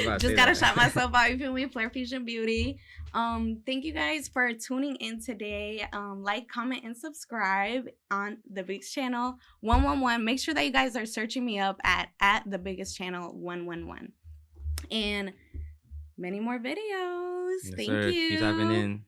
about to Just say gotta that. shout myself out. You feel me? Flare Fusion Beauty. Thank you guys for tuning in today. Like, comment, and subscribe on the Biggest Channel 111. Make sure that you guys are searching me up at the Biggest Channel 111. And many more videos. Yes, Thank sir. you. Keep tapping in.